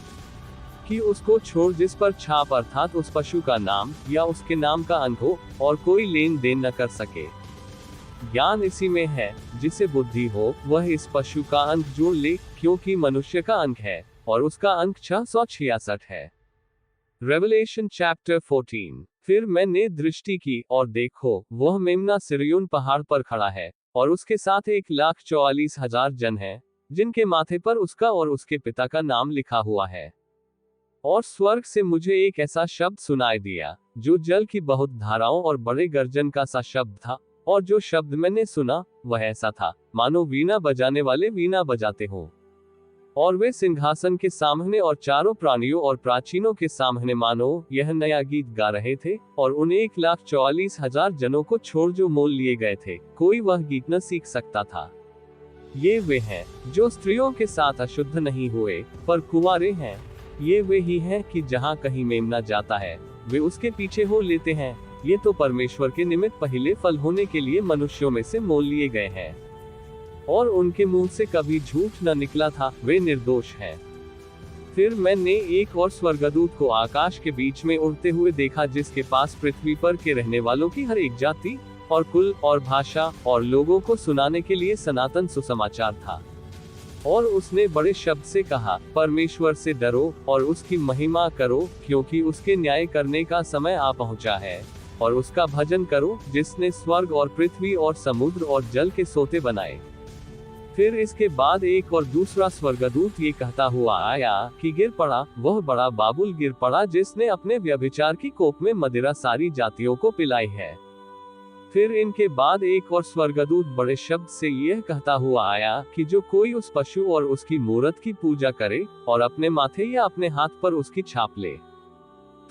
कि उसको छोड़ जिस पर छाप अर्थात उस पशु का नाम या उसके नाम का अंक हो, और कोई लेन देन न कर सके। ज्ञान इसी में है, जिसे बुद्धि हो वह इस पशु का अंक जोड़ ले, क्योंकि मनुष्य का अंक है और उसका अंक 666 है। Revelation chapter 14। फिर मैंने दृष्टि की और देखो, वह मेमना सिरयून पहाड़ पर खड़ा है, और उसके साथ 1,44,000 जन हैं, जिनके माथे पर उसका और उसके पिता का नाम लिखा हुआ है। और स्वर्ग से मुझे एक ऐसा शब्द सुनाई दिया, जो जल की बहुत धाराओं और बड़े गर्जन का सा शब्द था, और जो शब्द मैंने सुना, वह ऐसा था, मानो वीणा बजाने वाले वीणा बजाते हों। और वे सिंहासन के सामने और चारों प्राणियों और प्राचीनों के सामने मानो यह नया गीत गा रहे थे, और उन 1,44,000 जनों को छोड़ जो मोल लिए गए थे, कोई वह गीत न सीख सकता था। ये वे हैं, जो स्त्रियों के साथ अशुद्ध नहीं हुए, पर कुंवारे हैं। ये वे ही हैं कि जहाँ कहीं मेमना जाता है, वे उसके पीछे हो लेते हैं। ये तो परमेश्वर के निमित्त पहले फल होने के लिए मनुष्यों में से मोल लिए गए हैं, और उनके मुंह से कभी झूठ न निकला था, वे निर्दोष हैं। फिर मैंने एक और स्वर्गदूत को आकाश के बीच में उड़ते हुए देखा, जिसके पास पृथ्वी पर के रहने वालों की हर एक जाति और कुल और भाषा और लोगों को सुनाने के लिए सनातन सुसमाचार था। और उसने बड़े शब्द से कहा, परमेश्वर से डरो और उसकी महिमा करो, क्योंकि उसके न्याय करने का समय आ पहुंचा है। और उसका भजन करो, जिसने स्वर्ग और पृथ्वी और समुद्र और जल के सोते बनाए। फिर इसके बाद एक और दूसरा स्वर्गदूत ये कहता हुआ आया कि गिर पड़ा, वह बड़ा बाबुल गिर पड़ा, जिसने अपने व्यभिचार की कोप में मदिरा सारी जातियों को पिलाई है। फिर इनके बाद एक और स्वर्गदूत बड़े शब्द से यह कहता हुआ आया कि जो कोई उस पशु और उसकी मूरत की पूजा करे, और अपने माथे या अपने हाथ पर उसकी छाप ले,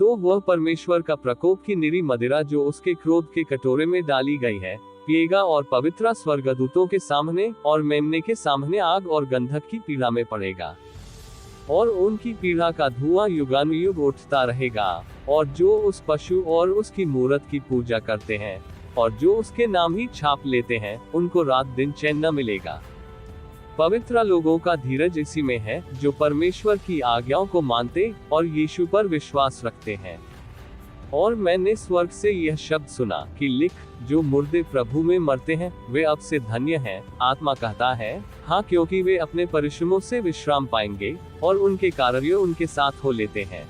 तो वह परमेश्वर का प्रकोप की निरी मदिरा जो उसके क्रोध के कटोरे में डाली गई है, पिएगा, और पवित्र स्वर्गदूतों के सामने और मेमने के सामने आग और गंधक की पीड़ा में पड़ेगा। और उनकी पीड़ा का धुआं युगानुयुग उठता रहेगा। और जो उस पशु और उसकी मूरत की पूजा करते हैं, और जो उसके नाम ही छाप लेते हैं, उनको रात दिन चैन न मिलेगा। पवित्र लोगों का धीरज इसी में है, जो परमेश्वर की आज्ञाओं को मानते और यीशु पर विश्वास रखते हैं। और मैंने स्वर्ग से यह शब्द सुना कि लिख, जो मुर्दे प्रभु में मरते हैं, वे अब से धन्य हैं। आत्मा कहता है, हाँ, क्योंकि वे अपने परिश्रमों से विश्राम पाएंगे, और उनके कार्य उनके साथ हो लेते हैं।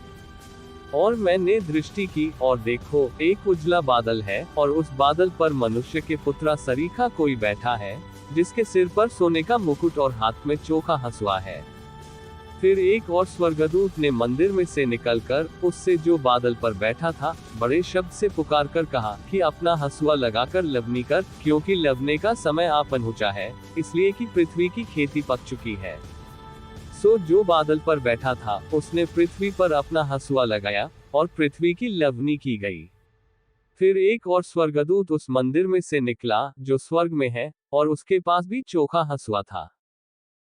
और मैंने दृष्टि की और देखो, एक उजला बादल है, और उस बादल पर मनुष्य के पुत्रा सरीखा कोई बैठा है, जिसके सिर पर सोने का मुकुट और हाथ में चोखा हंसुआ है। फिर एक और स्वर्गदूत ने मंदिर में से निकलकर उससे जो बादल पर बैठा था, बड़े शब्द से पुकार कर कहा कि अपना हंसुआ लगाकर लवनी कर, क्योंकि लवने का समय आ पहुंचा है, इसलिए कि पृथ्वी की खेती पक चुकी है। सो जो बादल पर बैठा था, उसने पृथ्वी पर अपना हंसुआ लगाया, और पृथ्वी की लवनी की गई। फिर एक और स्वर्गदूत उस मंदिर में से निकला जो स्वर्ग में है, और उसके पास भी चोखा हंसुआ था।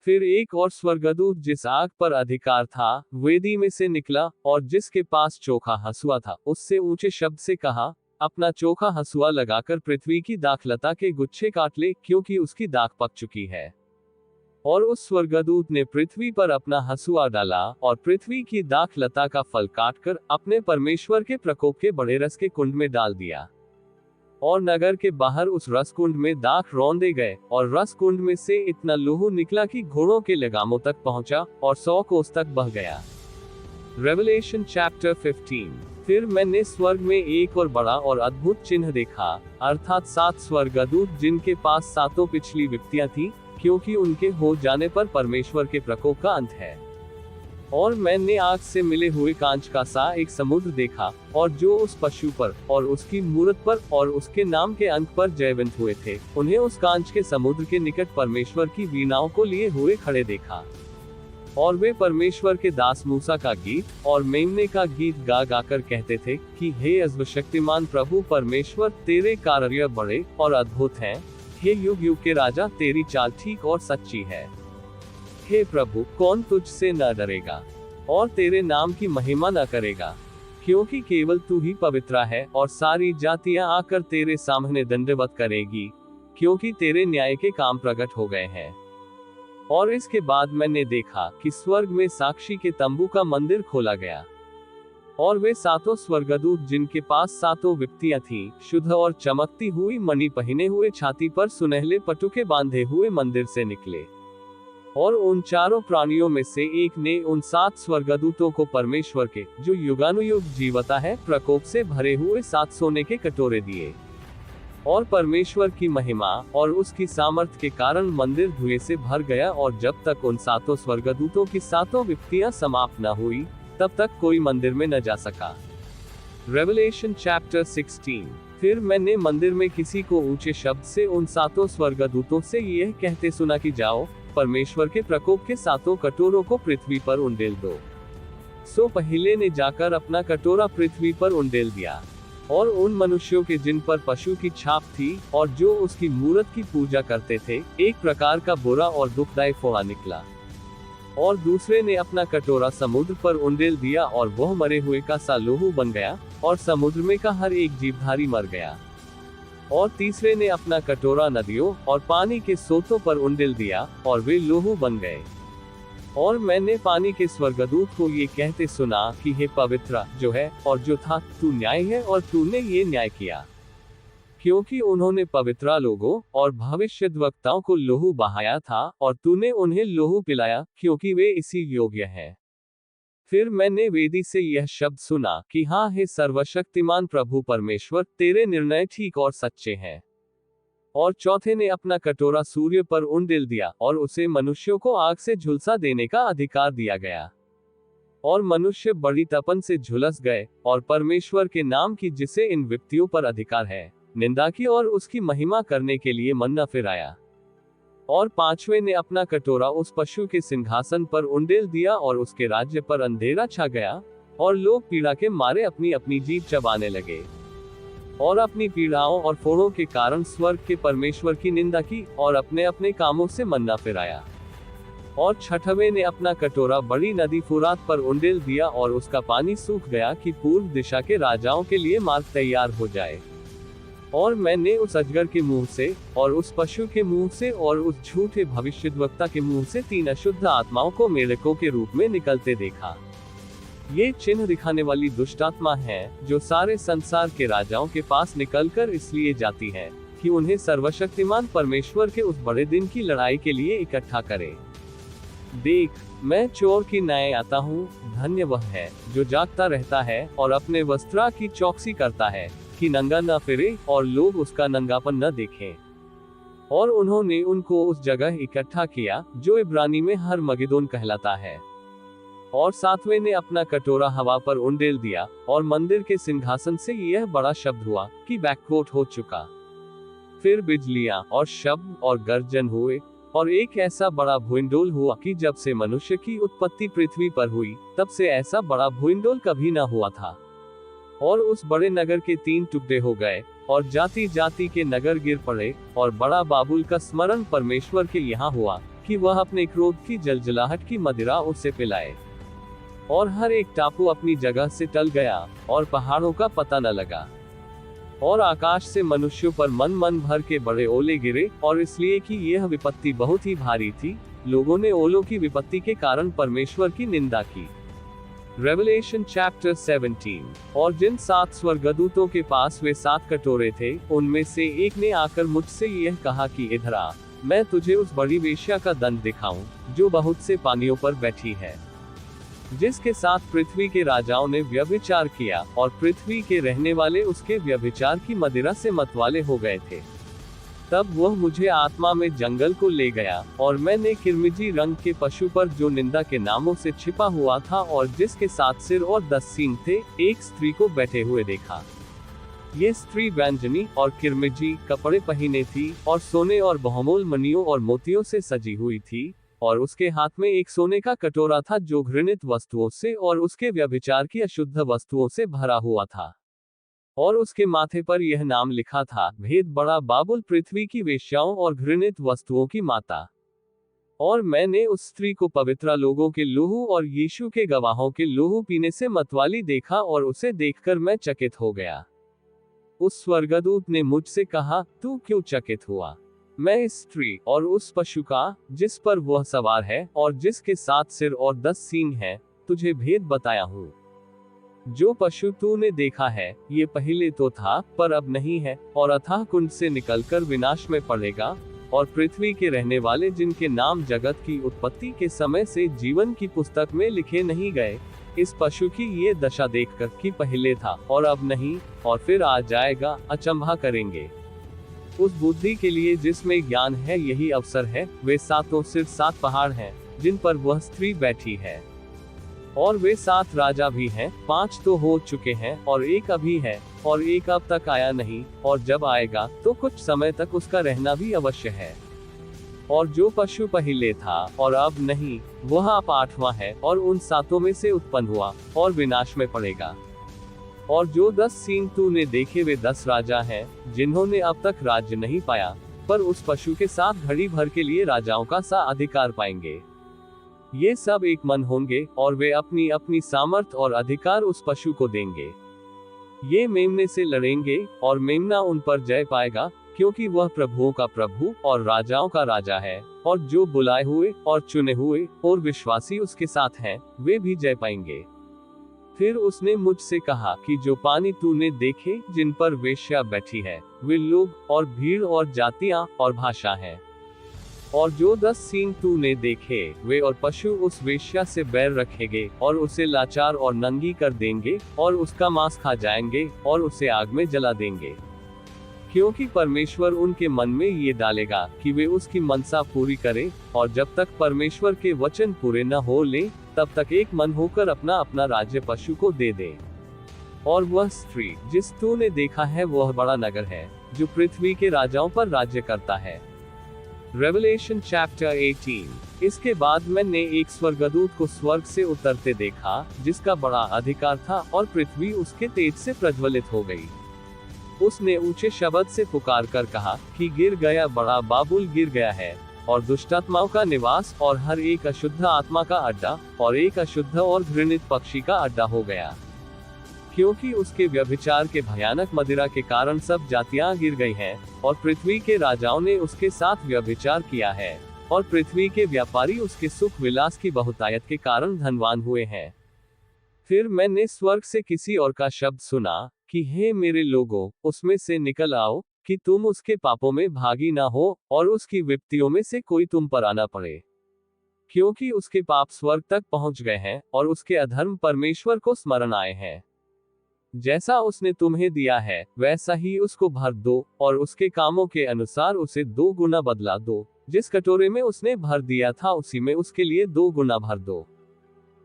फिर एक और स्वर्गदूत जिस आग पर अधिकार था, वेदी में से निकला, और जिसके पास चोखा हंसुआ था, उससे ऊंचे शब्द से कहा, अपना चोखा हंसुआ लगाकर पृथ्वी की दाखलता के गुच्छे काट ले, क्योंकि उसकी दाख पक चुकी है। और उस स्वर्गदूत ने पृथ्वी पर अपना हंसुआ डाला, और पृथ्वी की दाखलता का फल काटकर अपने परमेश्वर के प्रकोप के बड़े रस के कुंड में डाल दिया। और नगर के बाहर उस रस कुंड में दाख रौंदे गए, और रस कुंड में से इतना लहू निकला कि घोड़ों के लगामों तक पहुंचा, और 100 कोस तक बह गया। Revelation chapter 15। फिर मैंने स्वर्ग में एक और बड़ा और अद्भुत चिन्ह देखा, अर्थात 7 स्वर्गदूत, जिनके पास 7 पिछली विपत्तियां थी, क्योंकि उनके हो जाने पर परमेश्वर के प्रकोप का अंत है। और मैंने आग से मिले हुए कांच का सा एक समुद्र देखा, और जो उस पशु पर और उसकी मूरत पर और उसके नाम के अंक पर जयवंत हुए थे, उन्हें उस कांच के समुद्र के निकट परमेश्वर की वीणाओं को लिए हुए खड़े देखा। और वे परमेश्वर के दास मूसा का गीत और मेमने का गीत गा गाकर कहते थे कि हे सर्वशक्तिमान प्रभु परमेश्वर, तेरे कार्य बड़े और अद्भुत हैं। हे युग युग के राजा, तेरी चाल ठीक और सच्ची है। हे प्रभु, कौन तुझसे न डरेगा और तेरे नाम की महिमा न करेगा, क्योंकि केवल तू ही पवित्र है, और सारी जातियां आकर तेरे सामने दंडवत करेगी, क्योंकि तेरे न्याय के काम प्रकट हो गए हैं। और इसके बाद मैंने देखा कि स्वर्ग में साक्षी के तंबू का मंदिर खोला गया, और वे 7 स्वर्गदूत, जिनके पास 7 विपत्तियां थीं, शुद्ध और चमकती हुई मणि पहने हुए, छाती पर सुनहले पटुके बांधे हुए मंदिर से निकले। और उन चारों प्राणियों में से एक ने उन 7 स्वर्गदूतों को परमेश्वर के, जो युगानुयुग जीवता है, प्रकोप से भरे हुए 7 सोने के कटोरे दिए। और परमेश्वर की महिमा और उसकी सामर्थ के कारण मंदिर धुएं से भर गया, और जब तक उन 7 स्वर्गदूतों की 7 विपत्तियां समाप्त न हुई, तब तक कोई मंदिर में न जा सका। Revelation chapter 16। फिर मैंने मंदिर में किसी को ऊंचे शब्द से उन 7 स्वर्गदूतों से यह कहते सुना कि जाओ, परमेश्वर के प्रकोप के 7 कटोरों को पृथ्वी पर उंडेल दो। सो पहले ने जाकर अपना कटोरा पृथ्वी पर उंडेल दिया, और उन मनुष्यों के जिन पर पशु की छाप थी और जो उसकी मूरत की पूजा करते थे, एक प्रकार का बुरा और दुखदायक फोड़ा निकला। और दूसरे ने अपना कटोरा समुद्र पर उंडेल दिया, और वह मरे हुए का सा लोहू बन गया, और समुद्र में का हर एक जीवधारी मर गया। और तीसरे ने अपना कटोरा नदियों और पानी के सोतों पर उंडेल दिया, और वे लोहू बन गए। और मैंने पानी के स्वर्गदूत को ये कहते सुना कि हे पवित्र जो है और जो था, तू न्याय है और तूने ये न्याय किया, क्योंकि उन्होंने पवित्र लोगों और भविष्यद्वक्ताओं को लोहू बहाया था, और तूने उन्हें लोहू पिलाया, क्योंकि वे इसी योग्य हैं। फिर मैंने वेदी से यह शब्द सुना कि हाँ, हे सर्वशक्तिमान प्रभु परमेश्वर, तेरे निर्णय ठीक और सच्चे हैं। और चौथे ने अपना कटोरा सूर्य पर उंडेल दिया, और उसे मनुष्यों को आग से झुलसा देने का अधिकार दिया गया। और मनुष्य बड़ी तपन से झुलस गए, और परमेश्वर के नाम की, जिसे इन विपत्तियों पर अधिकार है, निंदा की, और उसकी महिमा करने के लिए मन न फिराया। और पांचवे ने अपना कटोरा उस पशु के सिंहासन पर उंडेल दिया, और उसके राज्य पर अंधेरा छा गया, और लोग पीड़ा के मारे अपनी अपनी जीभ चबाने लगे, और अपनी पीड़ाओं और फोड़ों के कारण स्वर्ग के परमेश्वर की निंदा की, और अपने अपने कामों से मन न फिराया। और छठवें ने अपना कटोरा बड़ी नदी फुरात पर उंडेल दिया, और उसका पानी सूख गया कि पूर्व दिशा के राजाओं के लिए मार्ग तैयार हो जाए। और मैंने उस अजगर के मुंह से, और उस पशु के मुंह से, और उस झूठे भविष्यद्वक्ता के मुंह से 3 अशुद्ध आत्माओं को मेढ़कों के रूप में निकलते देखा। ये चिन्ह दिखाने वाली दुष्ट आत्मा है, जो सारे संसार के राजाओं के पास निकलकर इसलिए जाती है कि उन्हें सर्वशक्तिमान परमेश्वर के उस बड़े दिन की लड़ाई के लिए इकट्ठा करे। देख, मैं चोर की न्याय आता हूँ। धन्य वह है जो जागता रहता है और अपने वस्त्रा की चौकसी करता है, कि नंगा न फिरे और लोग उसका नंगापन न देखें। और उन्होंने उनको उस जगह इकट्ठा किया जो इब्रानी में हरमगिदोन कहलाता है। और सातवें ने अपना कटोरा हवा पर उंडेल दिया, और मंदिर के सिंहासन से यह बड़ा शब्द हुआ कि बैककोट हो चुका। फिर बिजलियां और शब्द और गर्जन हुए, और एक ऐसा बड़ा भूइंडोल हुआ कि जब से मनुष्य की उत्पत्ति पृथ्वी पर हुई, तब से ऐसा बड़ा भूइंडोल कभी न हुआ था। और उस बड़े नगर के 3 टुकड़े हो गए, और जाति जाति के नगर गिर पड़े, और बड़ा बाबुल का स्मरण परमेश्वर के यहाँ हुआ कि वह अपने क्रोध की जलजलाहट की मदिरा उसे पिलाए। और हर एक टापू अपनी जगह से टल गया, और पहाड़ों का पता न लगा। और आकाश से मनुष्यों पर मन मन भर के बड़े ओले गिरे, और इसलिए कि यह विपत्ति बहुत ही भारी थी, लोगों ने ओलों की विपत्ति के कारण परमेश्वर की निंदा की। Revelation chapter 17। और जिन 7 स्वर्गदूतों के पास वे 7 कटोरे थे, उनमें से एक ने आकर मुझसे यह कहा कि इधर आ, मैं तुझे उस बड़ी वेश्या का दंड दिखाऊं, जो बहुत से पानियों पर बैठी है, जिसके साथ पृथ्वी के राजाओं ने व्यभिचार किया, और पृथ्वी के रहने वाले उसके व्यभिचार की मदिरा से मतवाले हो गए थे। तब वह मुझे आत्मा में जंगल को ले गया, और मैंने किरमिजी रंग के पशु पर, जो निंदा के नामों से छिपा हुआ था और जिसके 7 सिर और 10 सींग थे, एक स्त्री को बैठे हुए देखा। ये स्त्री बैंजनी और किरमिजी कपड़े पहने थी, और सोने और बहुमूल्य मणियों और मोतियों से सजी हुई थी, और उसके हाथ में एक सोने का कटोरा था जो घृणित वस्तुओं से और उसके व्यभिचार की अशुद्ध वस्तुओं से भरा हुआ था। और उसके माथे पर यह नाम लिखा था, भेद बड़ा बाबुल, पृथ्वी की वेश्याओं और घृणित वस्तुओं की माता। और मैंने उस स्त्री को पवित्र लोगों के लोहू और यीशु के गवाहों के लोहू पीने से मतवाली देखा, और उसे देखकर मैं चकित हो गया। उस स्वर्गदूत ने मुझसे कहा, तू क्यों चकित हुआ? मैं इस स्त्री और उस पशु का, जिस पर वह सवार है और जिसके 7 सिर और 10 सींग हैं, तुझे भेद बताया हूँ। जो पशु तूने देखा है, ये पहले तो था, पर अब नहीं है, और अथाह कुंड से निकलकर विनाश में पड़ेगा, और पृथ्वी के रहने वाले जिनके नाम जगत की उत्पत्ति के समय से जीवन की पुस्तक में लिखे नहीं गए, इस पशु की ये दशा देखकर कि पहले था और अब नहीं और फिर आ जाएगा, अचंभा करेंगे। उस बुद्धि के लिए जिसमें ज्ञान है यही अवसर है। वे सातों सिर्फ 7 पहाड़ हैं जिन पर वह स्त्री बैठी है, और वे 7 राजा भी हैं। 5 तो हो चुके हैं और एक अभी है, और एक अब तक आया नहीं, और जब आएगा तो कुछ समय तक उसका रहना भी अवश्य है। और जो पशु पहले था और अब नहीं, वह अब 8वां है और उन 7 में से उत्पन्न हुआ और विनाश में पड़ेगा। और जो 10 सींग तूने देखे वे 10 राजा हैं, जिन्होंने अब तक राज्य नहीं पाया, पर उस पशु के साथ घड़ी भर के लिए राजाओं का सा अधिकार पाएंगे। ये सब एक मन होंगे और वे अपनी अपनी सामर्थ और अधिकार उस पशु को देंगे। ये मेमने से लड़ेंगे और मेमना उन पर जय पाएगा, क्योंकि वह प्रभुओं का प्रभु और राजाओं का राजा है, और जो बुलाए हुए और चुने हुए और विश्वासी उसके साथ हैं, वे भी जय पाएंगे। फिर उसने मुझसे कहा कि जो पानी तूने देखे जिन पर वेश्या बैठी है, वे लोग और भीड़ और जातियां और भाषा हैं। और जो 10 सींग तूने देखे वे और पशु उस वेश्या से बैर रखेंगे और उसे लाचार और नंगी कर देंगे और उसका मांस खा जाएंगे और उसे आग में जला देंगे। क्योंकि परमेश्वर उनके मन में ये डालेगा कि वे उसकी मनसा पूरी करें, और जब तक परमेश्वर के वचन पूरे न हो लें, तब तक एक मन होकर अपना अपना राज्य पशु को दे दें। और वह स्त्री जिस तूने देखा है वह बड़ा नगर है, जो पृथ्वी के राजाओं पर राज्य करता है। Revelation chapter 18। इसके बाद मैंने एक स्वर्गदूत को स्वर्ग से उतरते देखा, जिसका बड़ा अधिकार था, और पृथ्वी उसके तेज से प्रज्वलित हो गई। उसने ऊंचे शब्द से पुकार कर कहा कि गिर गया, बड़ा बाबुल गिर गया है, और दुष्टात्माओं का निवास, और हर एक अशुद्ध आत्मा का अड्डा, और एक अशुद्ध और घृणित पक्षी का अड्डा हो गया। क्योंकि उसके व्यभिचार के भयानक मदिरा के कारण सब जातियां गिर गई हैं, और पृथ्वी के राजाओं ने उसके साथ व्यभिचार किया है, और पृथ्वी के व्यापारी उसके सुख विलास की बहुतायत के कारण धनवान हुए हैं। फिर मैंने स्वर्ग से किसी और का शब्द सुना कि हे मेरे लोगों, उसमें से निकल आओ, कि तुम उसके पापों में भागी ना हो, और उसकी विपत्तियों में से कोई तुम पर आना पड़े। क्योंकि उसके पाप स्वर्ग तक पहुंच गए हैं, और उसके अधर्म परमेश्वर को स्मरण आए हैं। जैसा उसने तुम्हें दिया है वैसा ही उसको भर दो, और उसके कामों के अनुसार उसे 2 गुना बदला दो। जिस कटोरे में उसने भर दिया था उसी में उसके लिए 2 गुना भर दो।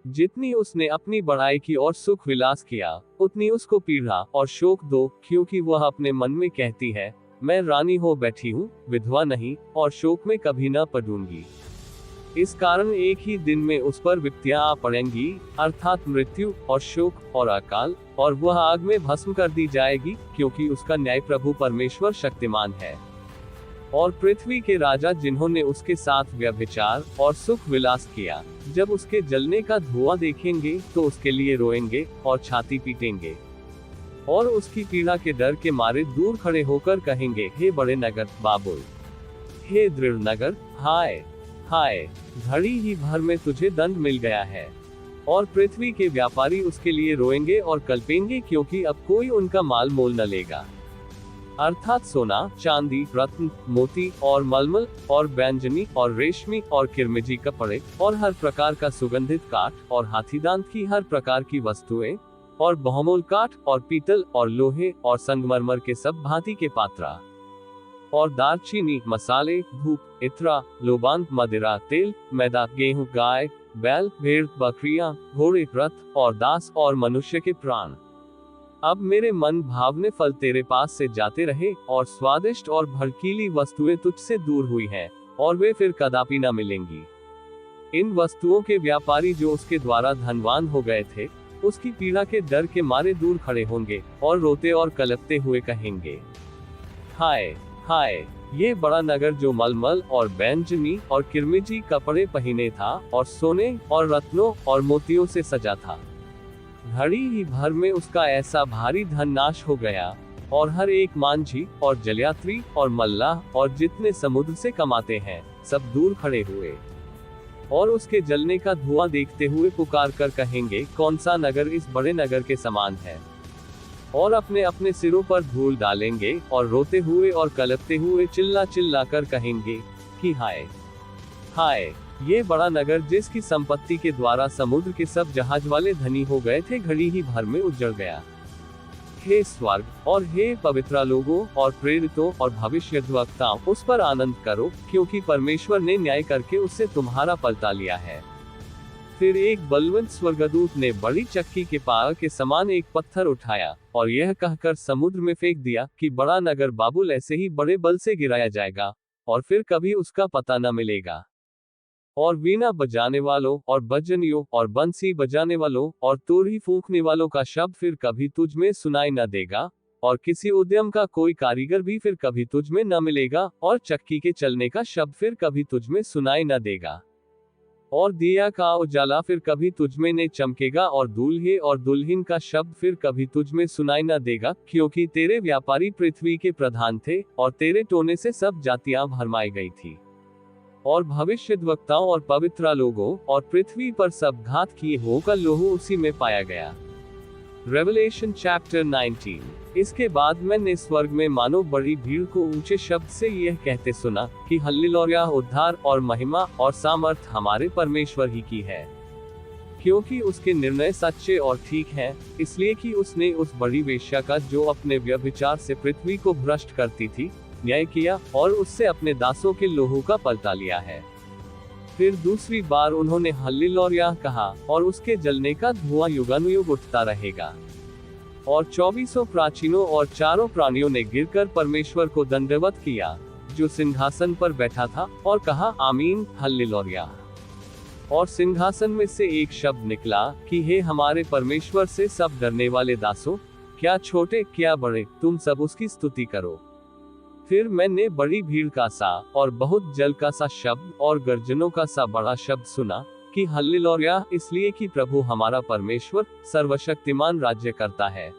जितनी उसने अपनी बड़ाई की और सुख विलास किया, उतनी उसको पीड़ा और शोक दो, क्योंकि वह अपने मन में कहती है, मैं रानी हो बैठी हूँ, विधवा नहीं, और शोक में कभी न पड़ूंगी। इस कारण एक ही दिन में उस पर विपत्तियां आ पड़ेंगी, अर्थात मृत्यु और शोक और अकाल, और वह आग में भस्म कर दी जाएगी, क्योंकि उसका न्याय प्रभु परमेश्वर शक्तिमान है। और पृथ्वी के राजा जिन्होंने उसके साथ व्यभिचार और सुख विलास किया, जब उसके जलने का धुआं देखेंगे तो उसके लिए रोएंगे और छाती पीटेंगे, और उसकी पीड़ा के डर के मारे दूर खड़े होकर कहेंगे, हे बड़े नगर बाबुल, हे दृढ़ नगर, हाय हाय, घड़ी ही भर में तुझे दंड मिल गया है। और पृथ्वी के व्यापारी उसके लिए रोएंगे और कल्पेंगे, क्योंकि अब कोई उनका माल मोल न लेगा, अर्थात सोना, चांदी, रत्न, मोती और मलमल और बैंजनी और रेशमी और किरमिजी कपड़े, और हर प्रकार का सुगंधित काठ, और हाथीदांत की हर प्रकार की वस्तुएं, और बहुमूल काठ और पीतल और लोहे और संगमरमर के सब भांति के पात्रा, और दालचीनी, मसाले, धूप, इत्रा, लोबान, मदिरा, तेल, मैदा, गेहूं, गाय, बैल, भेड़, बकरियां, घोड़े, रथ और दास और मनुष्य के प्राण। अब मेरे मन भावने फल तेरे पास से जाते रहे, और स्वादिष्ट और भड़कीली वस्तुएं तुझसे दूर हुई हैं, और वे फिर कदापि न मिलेंगी। इन वस्तुओं के व्यापारी जो उसके द्वारा धनवान हो गए थे, उसकी पीड़ा के डर के मारे दूर खड़े होंगे, और रोते और कलपते हुए कहेंगे, हाय हाय, ये बड़ा नगर जो मलमल और बैंजनी और किरमिजी कपड़े पहने था, और सोने और रत्नों और मोतियों से सजा था। घड़ी ही भर में उसका ऐसा भारी धन नाश हो गया, और हर एक मांझी और जलयात्री और मल्लाह और जितने समुद्र से कमाते हैं, सब दूर खड़े हुए, और उसके जलने का धुआं देखते हुए पुकार कर कहेंगे, कौन सा नगर इस बड़े नगर के समान है। और अपने अपने सिरों पर धूल डालेंगे और रोते हुए और कलपते हुए चिल्ला चिल्ला कर कहेंगे कि हाय हाय, ये बड़ा नगर जिसकी संपत्ति के द्वारा समुद्र के सब जहाज वाले धनी हो गए थे, घड़ी ही भर में उजड़ गया। हे स्वर्ग और हे पवित्र लोगों और प्रेरितों और भविष्यद्वक्ताओं, उस पर आनंद करो, क्योंकि परमेश्वर ने न्याय करके उससे तुम्हारा पलटा लिया है। फिर एक बलवंत स्वर्गदूत ने बड़ी चक्की के पार के समान एक पत्थर उठाया और यह कहकर समुद्र में फेंक दिया कि बड़ा नगर बाबुल ऐसे ही बड़े बल से गिराया जाएगा और फिर कभी उसका पता न मिलेगा। और वीणा बजाने वालों और बजनियों और बंसी बजाने वालों और तुरही फूंकने वालों का शब्द फिर कभी तुझ में सुनाई न देगा, और किसी उद्यम का कोई कारीगर भी फिर कभी तुझ में न मिलेगा, और चक्की के चलने का शब्द फिर कभी तुझ में सुनाई न देगा, और दिया का उजाला फिर कभी तुझ में न चमकेगा, और दूल्हे और दुल्हन का शब्द फिर कभी तुझ में सुनाई न देगा, क्योंकि तेरे व्यापारी पृथ्वी के प्रधान थे, और तेरे टोने से सब जातियां भरमाई गई थी। और भविष्यद्वक्ताओं और पवित्र लोगों और पृथ्वी पर सब घात किए होकर लोहू उसी में पाया गया। Revelation chapter 19। इसके बाद मैंने स्वर्ग में मानो बड़ी भीड़ को ऊंचे शब्द से यह कहते सुना कि हल्लेलुया, उद्धार और महिमा और सामर्थ हमारे परमेश्वर ही की है, क्योंकि उसके निर्णय सच्चे और ठीक हैं, इसलिए कि उसने उस बड़ी वेश्या का, जो अपने व्यभिचार से पृथ्वी को भ्रष्ट करती थी, न्याय किया और उससे अपने दासों के लोहू का पलटा लिया है। फिर दूसरी बार उन्होंने हल्लेलुया कहा और उसके जलने का धुआं युगानुयुग उठता रहेगा। और 24 प्राचीनों और चारों प्राणियों ने गिरकर परमेश्वर को दंडवत किया, जो सिंहासन पर बैठा था, और कहा आमीन, हल्लेलुया। और सिंहासन में से एक शब्द निकला कि हे हमारे परमेश्वर से सब डरने वाले दासों, क्या छोटे क्या बड़े, तुम सब उसकी स्तुति करो। फिर मैंने बड़ी भीड़ का सा और बहुत जल का सा शब्द और गर्जनों का सा बड़ा शब्द सुना कि हल्लेलुया, इसलिए कि प्रभु हमारा परमेश्वर सर्वशक्तिमान राज्य करता है।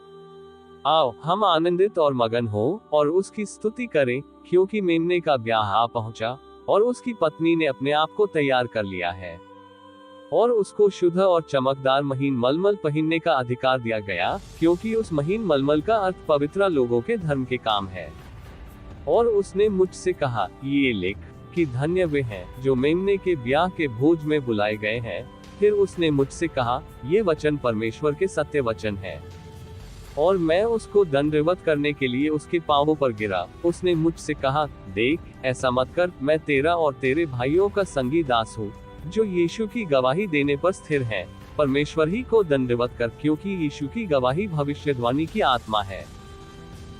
आओ हम आनंदित और मगन हो और उसकी स्तुति करें, क्योंकि मेमने का ब्याह आ पहुंचा और उसकी पत्नी ने अपने आप को तैयार कर लिया है, और उसको शुद्ध और चमकदार महीन मलमल पहनने का अधिकार दिया गया, क्योंकि उस महीन मलमल का अर्थ पवित्र लोगों के धर्म के काम है। और उसने मुझसे कहा, ये लिख कि धन्य वे हैं जो मेमने के ब्याह के भोज में बुलाए गए हैं। फिर उसने मुझसे कहा, ये वचन परमेश्वर के सत्य वचन है। और मैं उसको दंडवत करने के लिए उसके पांवों पर गिरा। उसने मुझसे कहा, देख, ऐसा मत कर, मैं तेरा और तेरे भाइयों का संगी दास हूँ, जो यीशु की गवाही देने पर स्थिर है। परमेश्वर ही को दंडवत कर, क्योंकि यीशु की गवाही भविष्यवाणी की आत्मा है।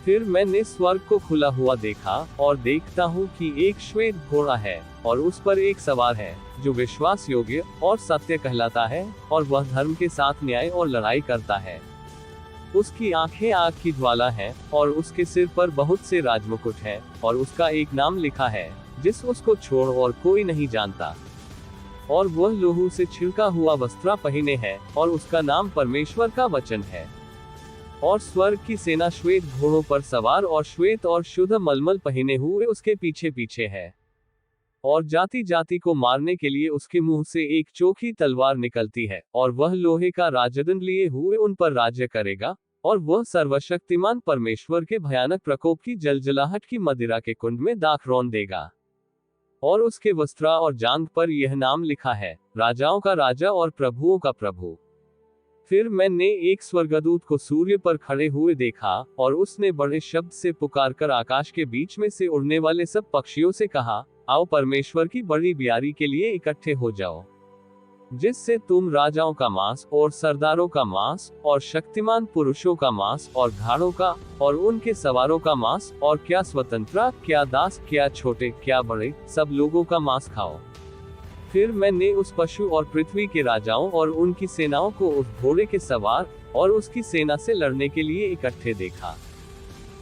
फिर मैंने स्वर्ग को खुला हुआ देखा, और देखता हूँ कि एक श्वेत घोड़ा है, और उस पर एक सवार है, जो विश्वास योग्य और सत्य कहलाता है, और वह धर्म के साथ न्याय और लड़ाई करता है। उसकी आंखें आग की ज्वाला हैं, और उसके सिर पर बहुत से राजमुकुट हैं, और उसका एक नाम लिखा है, जिस उसको छोड़ और कोई नहीं जानता। और वह लोहू से छिड़का हुआ वस्त्र पहने है, और उसका नाम परमेश्वर का वचन है। और स्वर्ग की सेना श्वेत घोड़ों पर सवार और श्वेत और शुद्ध मलमल पहने हुए उसके पीछे पीछे है। और जाति जाति को मारने के लिए उसके मुंह से एक चोखी तलवार निकलती है, और वह लोहे का राजदंड लिए हुए उन पर राज्य करेगा, और वह सर्वशक्तिमान परमेश्वर के भयानक प्रकोप की जलजलाहट की मदिरा के कुंड में दाख रौंद देगा। और उसके वस्त्र और जांघ पर यह नाम लिखा है, राजाओं का राजा और प्रभुओं का प्रभु। फिर मैंने एक स्वर्गदूत को सूर्य पर खड़े हुए देखा, और उसने बड़े शब्द से पुकारकर आकाश के बीच में से उड़ने वाले सब पक्षियों से कहा, आओ परमेश्वर की बड़ी ब्यारी के लिए इकट्ठे हो जाओ, जिससे तुम राजाओं का मांस और सरदारों का मांस और शक्तिमान पुरुषों का मांस और घाड़ों का और उनके सवारों का मांस, और क्या स्वतंत्र क्या दास क्या छोटे क्या बड़े, सब लोगों का मांस खाओ। फिर मैंने उस पशु और पृथ्वी के राजाओं और उनकी सेनाओं को उस घोड़े के सवार और उसकी सेना से लड़ने के लिए इकट्ठे देखा।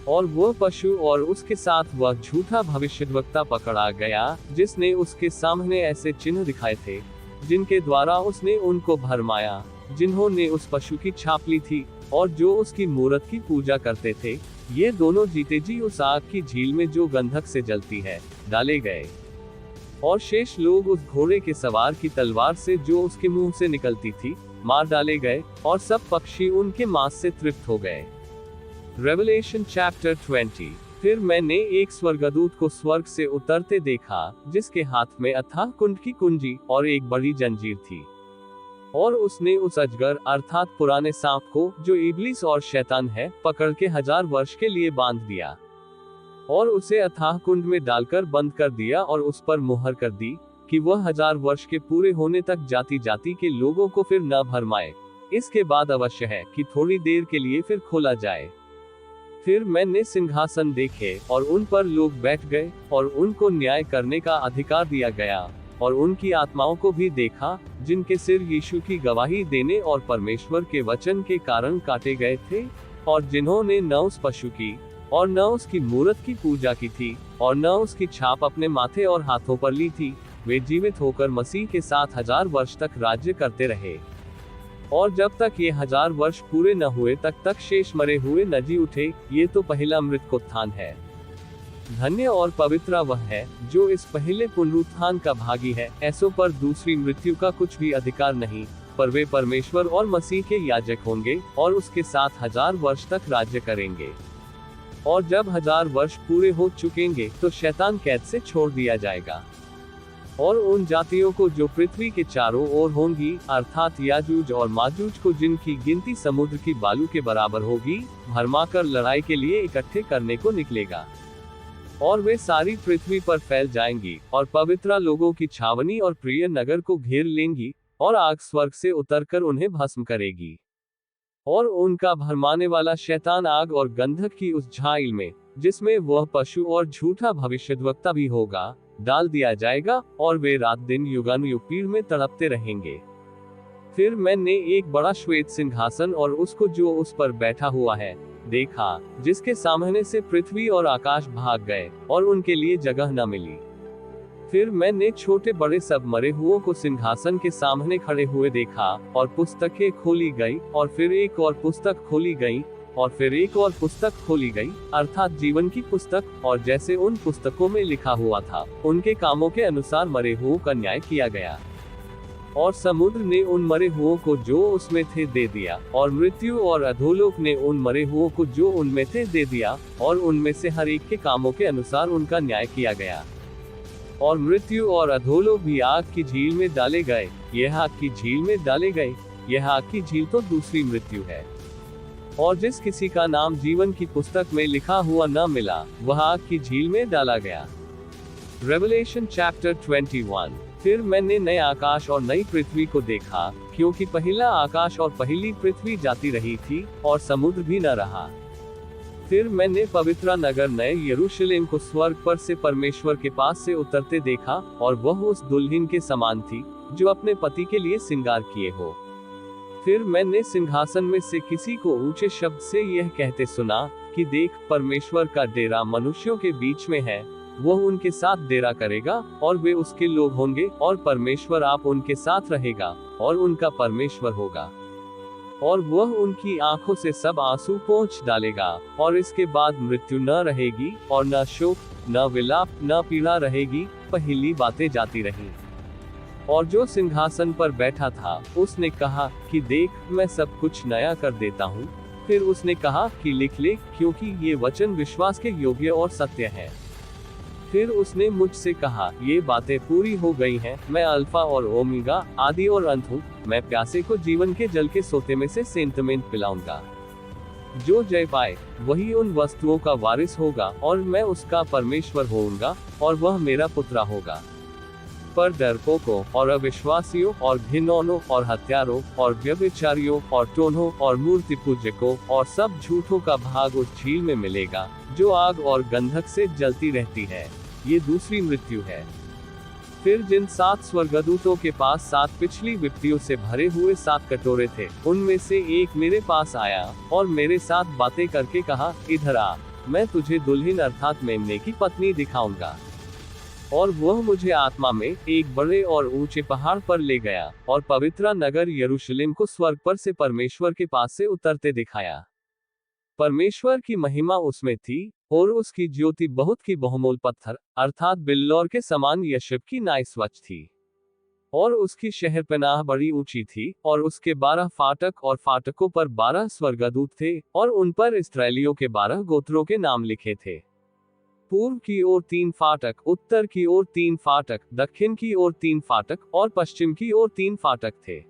और वह पशु और उसके साथ वह झूठा भविष्यद्वक्ता पकड़ा गया, जिसने उसके सामने ऐसे चिन्ह दिखाए थे, जिनके द्वारा उसने उनको भरमाया, जिन्होंने उस पशु की छाप ली थी, और जो उसकी मूरत की पूजा करते थे। ये दोनों जीते जी उस आग की झील में, जो गंधक से जलती है, डाले गए। और शेष लोग उस घोड़े के सवार की तलवार से, जो उसके मुंह से निकलती थी, मार डाले गए, और सब पक्षी उनके मांस से तृप्त हो गए। Revelation chapter 20। फिर मैंने एक स्वर्गदूत को स्वर्ग से उतरते देखा, जिसके हाथ में अथाह कुंड की कुंजी और एक बड़ी जंजीर थी। और उसने उस अजगर अर्थात पुराने सांप को, जो इब्लीस और शैतान है, पकड़ के 1000 वर्ष के लिए बांध दिया और उसे अथाह कुंड में डालकर बंद कर दिया और उस पर मुहर कर दी कि वह 1000 वर्ष के पूरे होने तक जाति जाति के लोगों को फिर न भरमाए। इसके बाद अवश्य है कि थोड़ी देर के लिए फिर खोला जाए। फिर मैंने सिंहासन देखे और उन पर लोग बैठ गए और उनको न्याय करने का अधिकार दिया गया, और उनकी आत्माओं को भी देखा, जिनके सिर यीशु की गवाही देने और परमेश्वर के वचन के कारण काटे गए थे, और जिन्होंने न उस पशु की और न उसकी मूरत की पूजा की थी और न उसकी छाप अपने माथे और हाथों पर ली थी। वे जीवित होकर मसीह के साथ 1000 वर्ष तक राज्य करते रहे। और जब तक ये 1000 वर्ष पूरे न हुए तक शेष मरे हुए न जी उठे। ये तो पहला मृत्युत्थान है। धन्य और पवित्र वह है जो इस पहले पुनरुत्थान का भागी है। ऐसों पर दूसरी मृत्यु का कुछ भी अधिकार नहीं, पर वे परमेश्वर और मसीह के याजक होंगे और उसके साथ 1000 वर्ष तक राज्य करेंगे। और जब 1000 वर्ष पूरे हो चुकेंगे तो शैतान कैद से छोड़ दिया जाएगा, और उन जातियों को जो पृथ्वी के चारों ओर होंगी, अर्थात याजूज और माजूज को, जिनकी गिनती समुद्र की बालू के बराबर होगी, भरमाकर लड़ाई के लिए इकट्ठे करने को निकलेगा। और वे सारी पृथ्वी पर फैल जाएंगी और पवित्र लोगों की छावनी और प्रिय नगर को घेर लेंगी, और आग स्वर्ग से उतरकर उन्हें भस्म करेगी। और उनका भरमाने वाला शैतान आग और गंधक की उस झाइल में, जिसमें वह पशु और झूठा भविष्यद्वक्ता भी होगा, डाल दिया जाएगा, और वे रात दिन युगानुयुग पीड़ में तड़पते रहेंगे। फिर मैंने एक बड़ा श्वेत सिंहासन और उसको जो उस पर बैठा हुआ है देखा, जिसके सामने से पृथ्वी और आकाश भाग गए और उनके लिए जगह न मिली। फिर मैंने छोटे बड़े सब मरे हुओं को सिंहासन के सामने खड़े हुए देखा, और पुस्तकें खोली गई, और फिर एक और पुस्तक खोली गई, और फिर एक और पुस्तक खोली गई, अर्थात जीवन की पुस्तक, और जैसे उन पुस्तकों में लिखा हुआ था, उनके कामों के अनुसार मरे हुओं का न्याय किया गया। और समुद्र ने उन मरे हुओं को जो उसमें थे दे दिया, और मृत्यु और अधोलोक ने उन मरे हुओं को जो उनमें थे दे दिया, और उनमें से हर एक के कामों के अनुसार उनका न्याय किया गया। और मृत्यु और अधोलोक भी आग की झील में डाले गए। यह आग की झील में डाले गए। यह आग की झील तो दूसरी मृत्यु है। और जिस किसी का नाम जीवन की पुस्तक में लिखा हुआ न मिला, वह आग की झील में डाला गया। Revelation chapter 21। फिर मैंने नए आकाश और नई पृथ्वी को देखा, क्योंकि पहला आकाश और पहली पृथ्वी जाती रही थी, और समुद्र भी न रहा। फिर मैंने पवित्र नगर नए यरूशलेम को स्वर्ग पर से परमेश्वर के पास से उतरते देखा, और वह उस दुल्हन के समान थी, जो अपने पति के लिए श्रृंगार किए हो। फिर मैंने सिंहासन में से किसी को ऊंचे शब्द से यह कहते सुना कि देख, परमेश्वर का डेरा मनुष्यों के बीच में है। वह उनके साथ डेरा करेगा, और वे उसके लोग होंगे, और परमेश्वर आप उनके साथ रहेगा, और उनका परमेश्वर होगा। और वह उनकी आंखों से सब आंसू पोंछ डालेगा, और इसके बाद मृत्यु न रहेगी, और न शोक, न विलाप, न पीड़ा रहेगी। पहली बातें जाती रहीं। और जो सिंहासन पर बैठा था, उसने कहा कि देख, मैं सब कुछ नया कर देता हूँ। फिर उसने कहा कि लिख ले, क्योंकि ये वचन विश्वास के योग्य और सत्य है। फिर उसने मुझसे कहा, ये बातें पूरी हो गई हैं। मैं अल्फा और ओमेगा, आदि और अंत हूँ। मैं प्यासे को जीवन के जल के सोते में से सेंतमेंट पिलाऊंगा। जो जय पाए, वही उन वस्तुओं का वारिस होगा, और मैं उसका परमेश्वर होऊंगा, और वह मेरा पुत्र होगा। पर डरपोकों और अविश्वासियों और घिनौनों और हत्यारों और व्यभिचारियों और टोन्हों और मूर्ति पूजकों और सब झूठों का भाग उस झील में मिलेगा, जो आग और गंधक से जलती रहती है। ये दूसरी मृत्यु है। फिर जिन 7 स्वर्गदूतों के पास 7 पिछली विपत्तियों से भरे हुए 7 कटोरे थे, उनमें से एक मेरे पास आया और मेरे साथ बातें करके कहा, इधर आ, मैं तुझे दुल्हन अर्थात मेमने की पत्नी दिखाऊंगा। और वह मुझे आत्मा में एक बड़े और ऊंचे पहाड़ पर ले गया, और पवित्र नगर यरूशलेम को स्वर्ग पर से परमेश्वर के पास से उतरते दिखाया। परमेश्वर की महिमा उसमें थी, और उसकी ज्योति बहुत की बहुमूल पत्थर अर्थात बिल्लौर के समान यशब की नाई स्वच्छ थी। और उसकी शहरपनाह बड़ी ऊंची थी, और उसके 12 फाटक, और फाटकों पर 12 स्वर्गदूत थे, और उन पर इस्राएलियों के 12 गोत्रों के नाम लिखे थे। पूर्व की ओर 3 फाटक, उत्तर की ओर 3 फाटक, दक्षिण की ओर 3 फाटक, और पश्चिम की ओर 3 फाटक थे।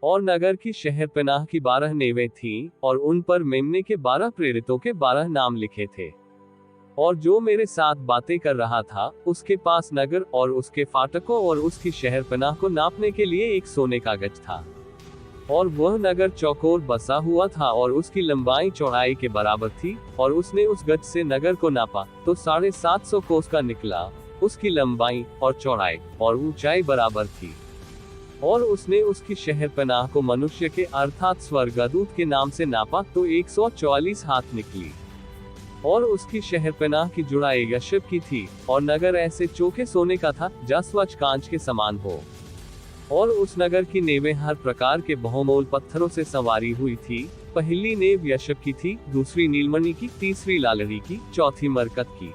और नगर की शहरपनाह की 12 नेवें थीं, और उन पर मेमने के 12 प्रेरितों के 12 नाम लिखे थे। और जो मेरे साथ बातें कर रहा था, उसके पास नगर और उसके फाटकों और उसकी शहरपनाह को नापने के लिए एक सोने का गज था। और वह नगर चौकोर बसा हुआ था, और उसकी लंबाई चौड़ाई के बराबर थी, और उसने उस गज से नगर को नापा, तो 750 कोस का निकला। उसकी लंबाई और चौड़ाई और ऊंचाई बराबर थी। और उसने उसकी शहरपनाह को मनुष्य के अर्थात स्वर्गदूत के नाम से नापा, तो 144 हाथ निकली। और उसकी शहरपनाह की जुड़ाई यशब की थी, और नगर ऐसे चोखे सोने का था, जा स्वच्छ कांच के समान हो। और उस नगर की नेवें हर प्रकार के बहुमोल पत्थरों से संवारी हुई थी। पहली नेव यशब की थी, दूसरी नीलमणि की, तीसरी लालड़ी की, चौथी मरकत की,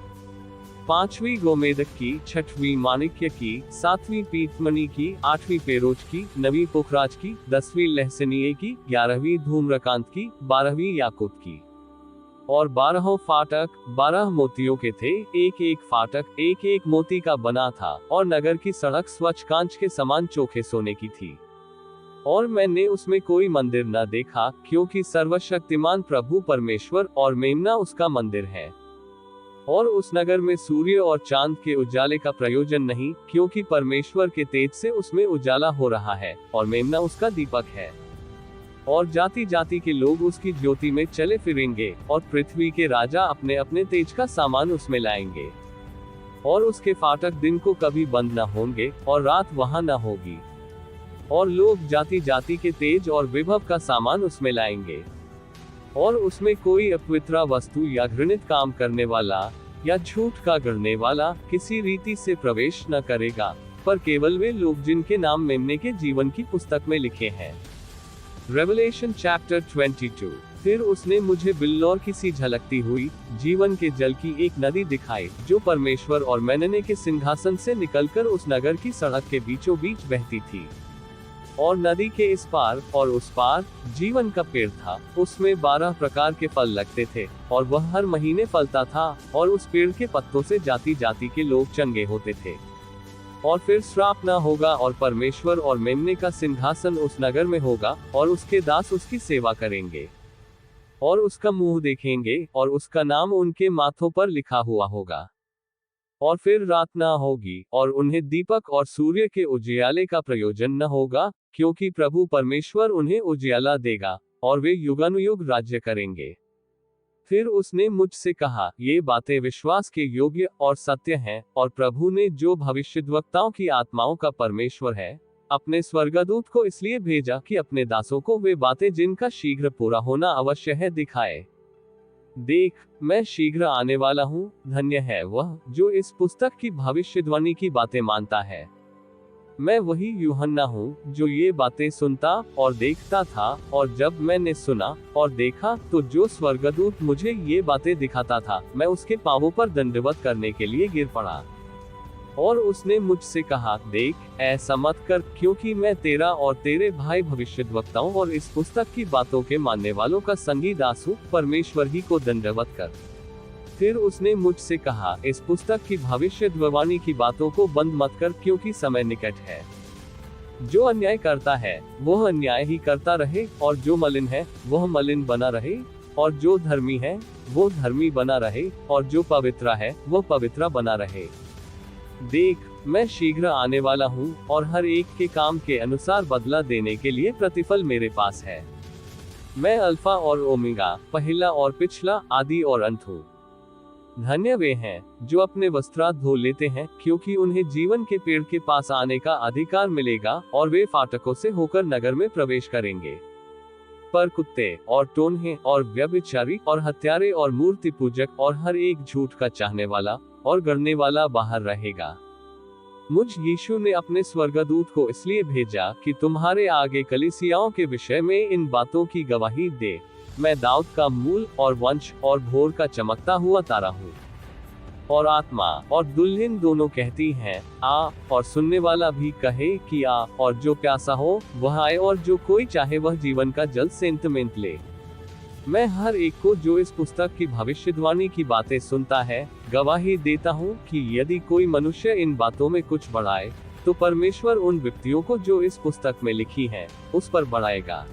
पांचवी गोमेदक की, छठवीं माणिक्य की, सातवीं पीतमणि की, आठवीं पेरोज की, नवीं पुखराज की, 10वीं लहसनिये की, 11वीं धूम्रकांत की, 12वीं याकूत की। और 12 फाटक 12 मोतियों के थे, एक एक फाटक एक एक मोती का बना था, और नगर की सड़क स्वच्छ कांच के समान चोखे सोने की थी। और मैंने उसमें कोई मंदिर न देखा, क्योंकि सर्वशक्तिमान प्रभु परमेश्वर और मेमना उसका मंदिर है। और उस नगर में सूर्य और चांद के उजाले का प्रयोजन नहीं, क्योंकि परमेश्वर के तेज से उसमें उजाला हो रहा है, और मेमना उसका दीपक है। और जाति जाति के लोग उसकी ज्योति में चले फिरेंगे, और पृथ्वी के राजा अपने अपने तेज का सामान उसमें लाएंगे। और उसके फाटक दिन को कभी बंद न होंगे, और रात वहां न होगी। और लोग जाति जाति के तेज और विभव का सामान उसमें लाएंगे। और उसमें कोई अपवित्र वस्तु या घृणित काम करने वाला या झूठ का गढ़ने वाला किसी रीति से प्रवेश न करेगा, पर केवल वे लोग जिनके नाम मेमने के जीवन की पुस्तक में लिखे हैं। Revelation chapter 22। फिर उसने मुझे बिल्लौर की सी झलकती हुई जीवन के जल की एक नदी दिखाई, जो परमेश्वर और मेमने के सिंहासन से निकलकर उस नगर की सड़क के बीचों बीच बहती थी। और नदी के इस पार और उस पार जीवन का पेड़ था, उसमें 12 प्रकार के फल लगते थे, और वह हर महीने फलता था, और उस पेड़ के पत्तों से जाति जाति के लोग चंगे होते थे। और फिर श्राप न होगा, और परमेश्वर और मेमने का सिंहासन उस नगर में होगा, और उसके दास उसकी सेवा करेंगे, और उसका मुंह देखेंगे, और उसका नाम उनके माथों पर लिखा हुआ होगा। और फिर रात न होगी, और उन्हें दीपक और सूर्य के उजियाले का प्रयोजन न होगा, क्योंकि प्रभु परमेश्वर उन्हें उजियाला देगा, और वे युगानुयुग राज्य करेंगे। फिर उसने मुझसे कहा, ये बातें विश्वास के योग्य और सत्य हैं, और प्रभु ने जो भविष्यद्वक्ताओं की आत्माओं का परमेश्वर है, अपने स्वर्गदूत को इसलिए भेजा कि अपने दासों को वे बातें जिनका शीघ्र पूरा होना अवश्य है दिखाए। देख, मैं शीघ्र आने वाला हूँ, धन्य है वह जो इस पुस्तक की भविष्यवाणी की बातें मानता है। मैं वही यूहन्ना हूँ जो ये बातें सुनता और देखता था, और जब मैंने सुना और देखा, तो जो स्वर्गदूत मुझे ये बातें दिखाता था, मैं उसके पांवों पर दंडवत करने के लिए गिर पड़ा। और उसने मुझसे कहा, देख, ऐसा मत कर, क्योंकि मैं तेरा और तेरे भाई भविष्यद्वक्ताओं और इस पुस्तक की बातों के मानने वालों का संगी दास हूँ, परमेश्वर ही को दंडवत कर। फिर उसने मुझसे कहा, इस पुस्तक की भविष्यद्वाणी की बातों को बंद मत कर, क्योंकि समय निकट है। जो अन्याय करता है वह अन्याय ही करता रहे, और जो मलिन है वह मलिन बना रहे, और जो धर्मी है वो धर्मी बना रहे, और जो पवित्र है वह पवित्र बना रहे। देख, मैं शीघ्र आने वाला हूँ, और हर एक के काम के अनुसार बदला देने के लिए प्रतिफल मेरे पास है। मैं अल्फा और ओमेगा, पहला और पिछला, आदि और अंत हूँ। धन्य वे हैं जो अपने वस्त्र धो लेते हैं, क्योंकि उन्हें जीवन के पेड़ के पास आने का अधिकार मिलेगा, और वे फाटकों से होकर नगर में प्रवेश करेंगे। पर कुत्ते और टोन्हे और व्यभिचारी और हत्यारे और मूर्ति पूजक और हर एक झूठ का चाहने वाला और गढ़ने वाला बाहर रहेगा। मुझ यीशु ने अपने स्वर्गदूत को इसलिए भेजा कि तुम्हारे आगे कलीसियाओं के विषय में इन बातों की गवाही दे। मैं दाऊद का मूल और वंश और भोर का चमकता हुआ तारा हूँ। और आत्मा और दुल्हन दोनों कहती हैं आ, और सुनने वाला भी कहे कि आ, और जो प्यासा हो वह आए, और जो कोई चाहे वह जीवन का जल सेंटमेंट ले। मैं हर एक को जो इस पुस्तक की भविष्यवाणी की बातें सुनता है गवाही देता हूँ कि यदि कोई मनुष्य इन बातों में कुछ बढ़ाए तो परमेश्वर उन व्यक्तियों को जो इस पुस्तक में लिखी हैं उस पर बढ़ाएगा,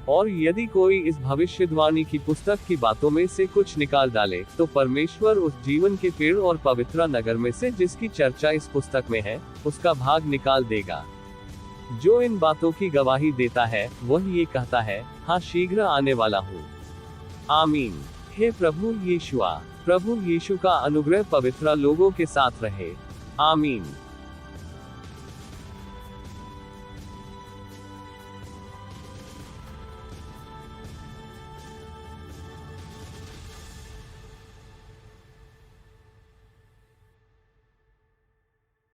और यदि कोई इस भविष्यवाणी की पुस्तक की बातों में से कुछ निकाल डाले तो परमेश्वर उस जीवन के पेड़ और पवित्र नगर में से जिसकी चर्चा इस पुस्तक में है उसका भाग निकाल देगा। जो इन बातों की गवाही देता है वह ये कहता है, हाँ शीघ्र आने वाला हूँ। आमीन। हे प्रभु यीशुआ, प्रभु यीशु का अनुग्रह पवित्र लोगों के साथ रहे। आमीन।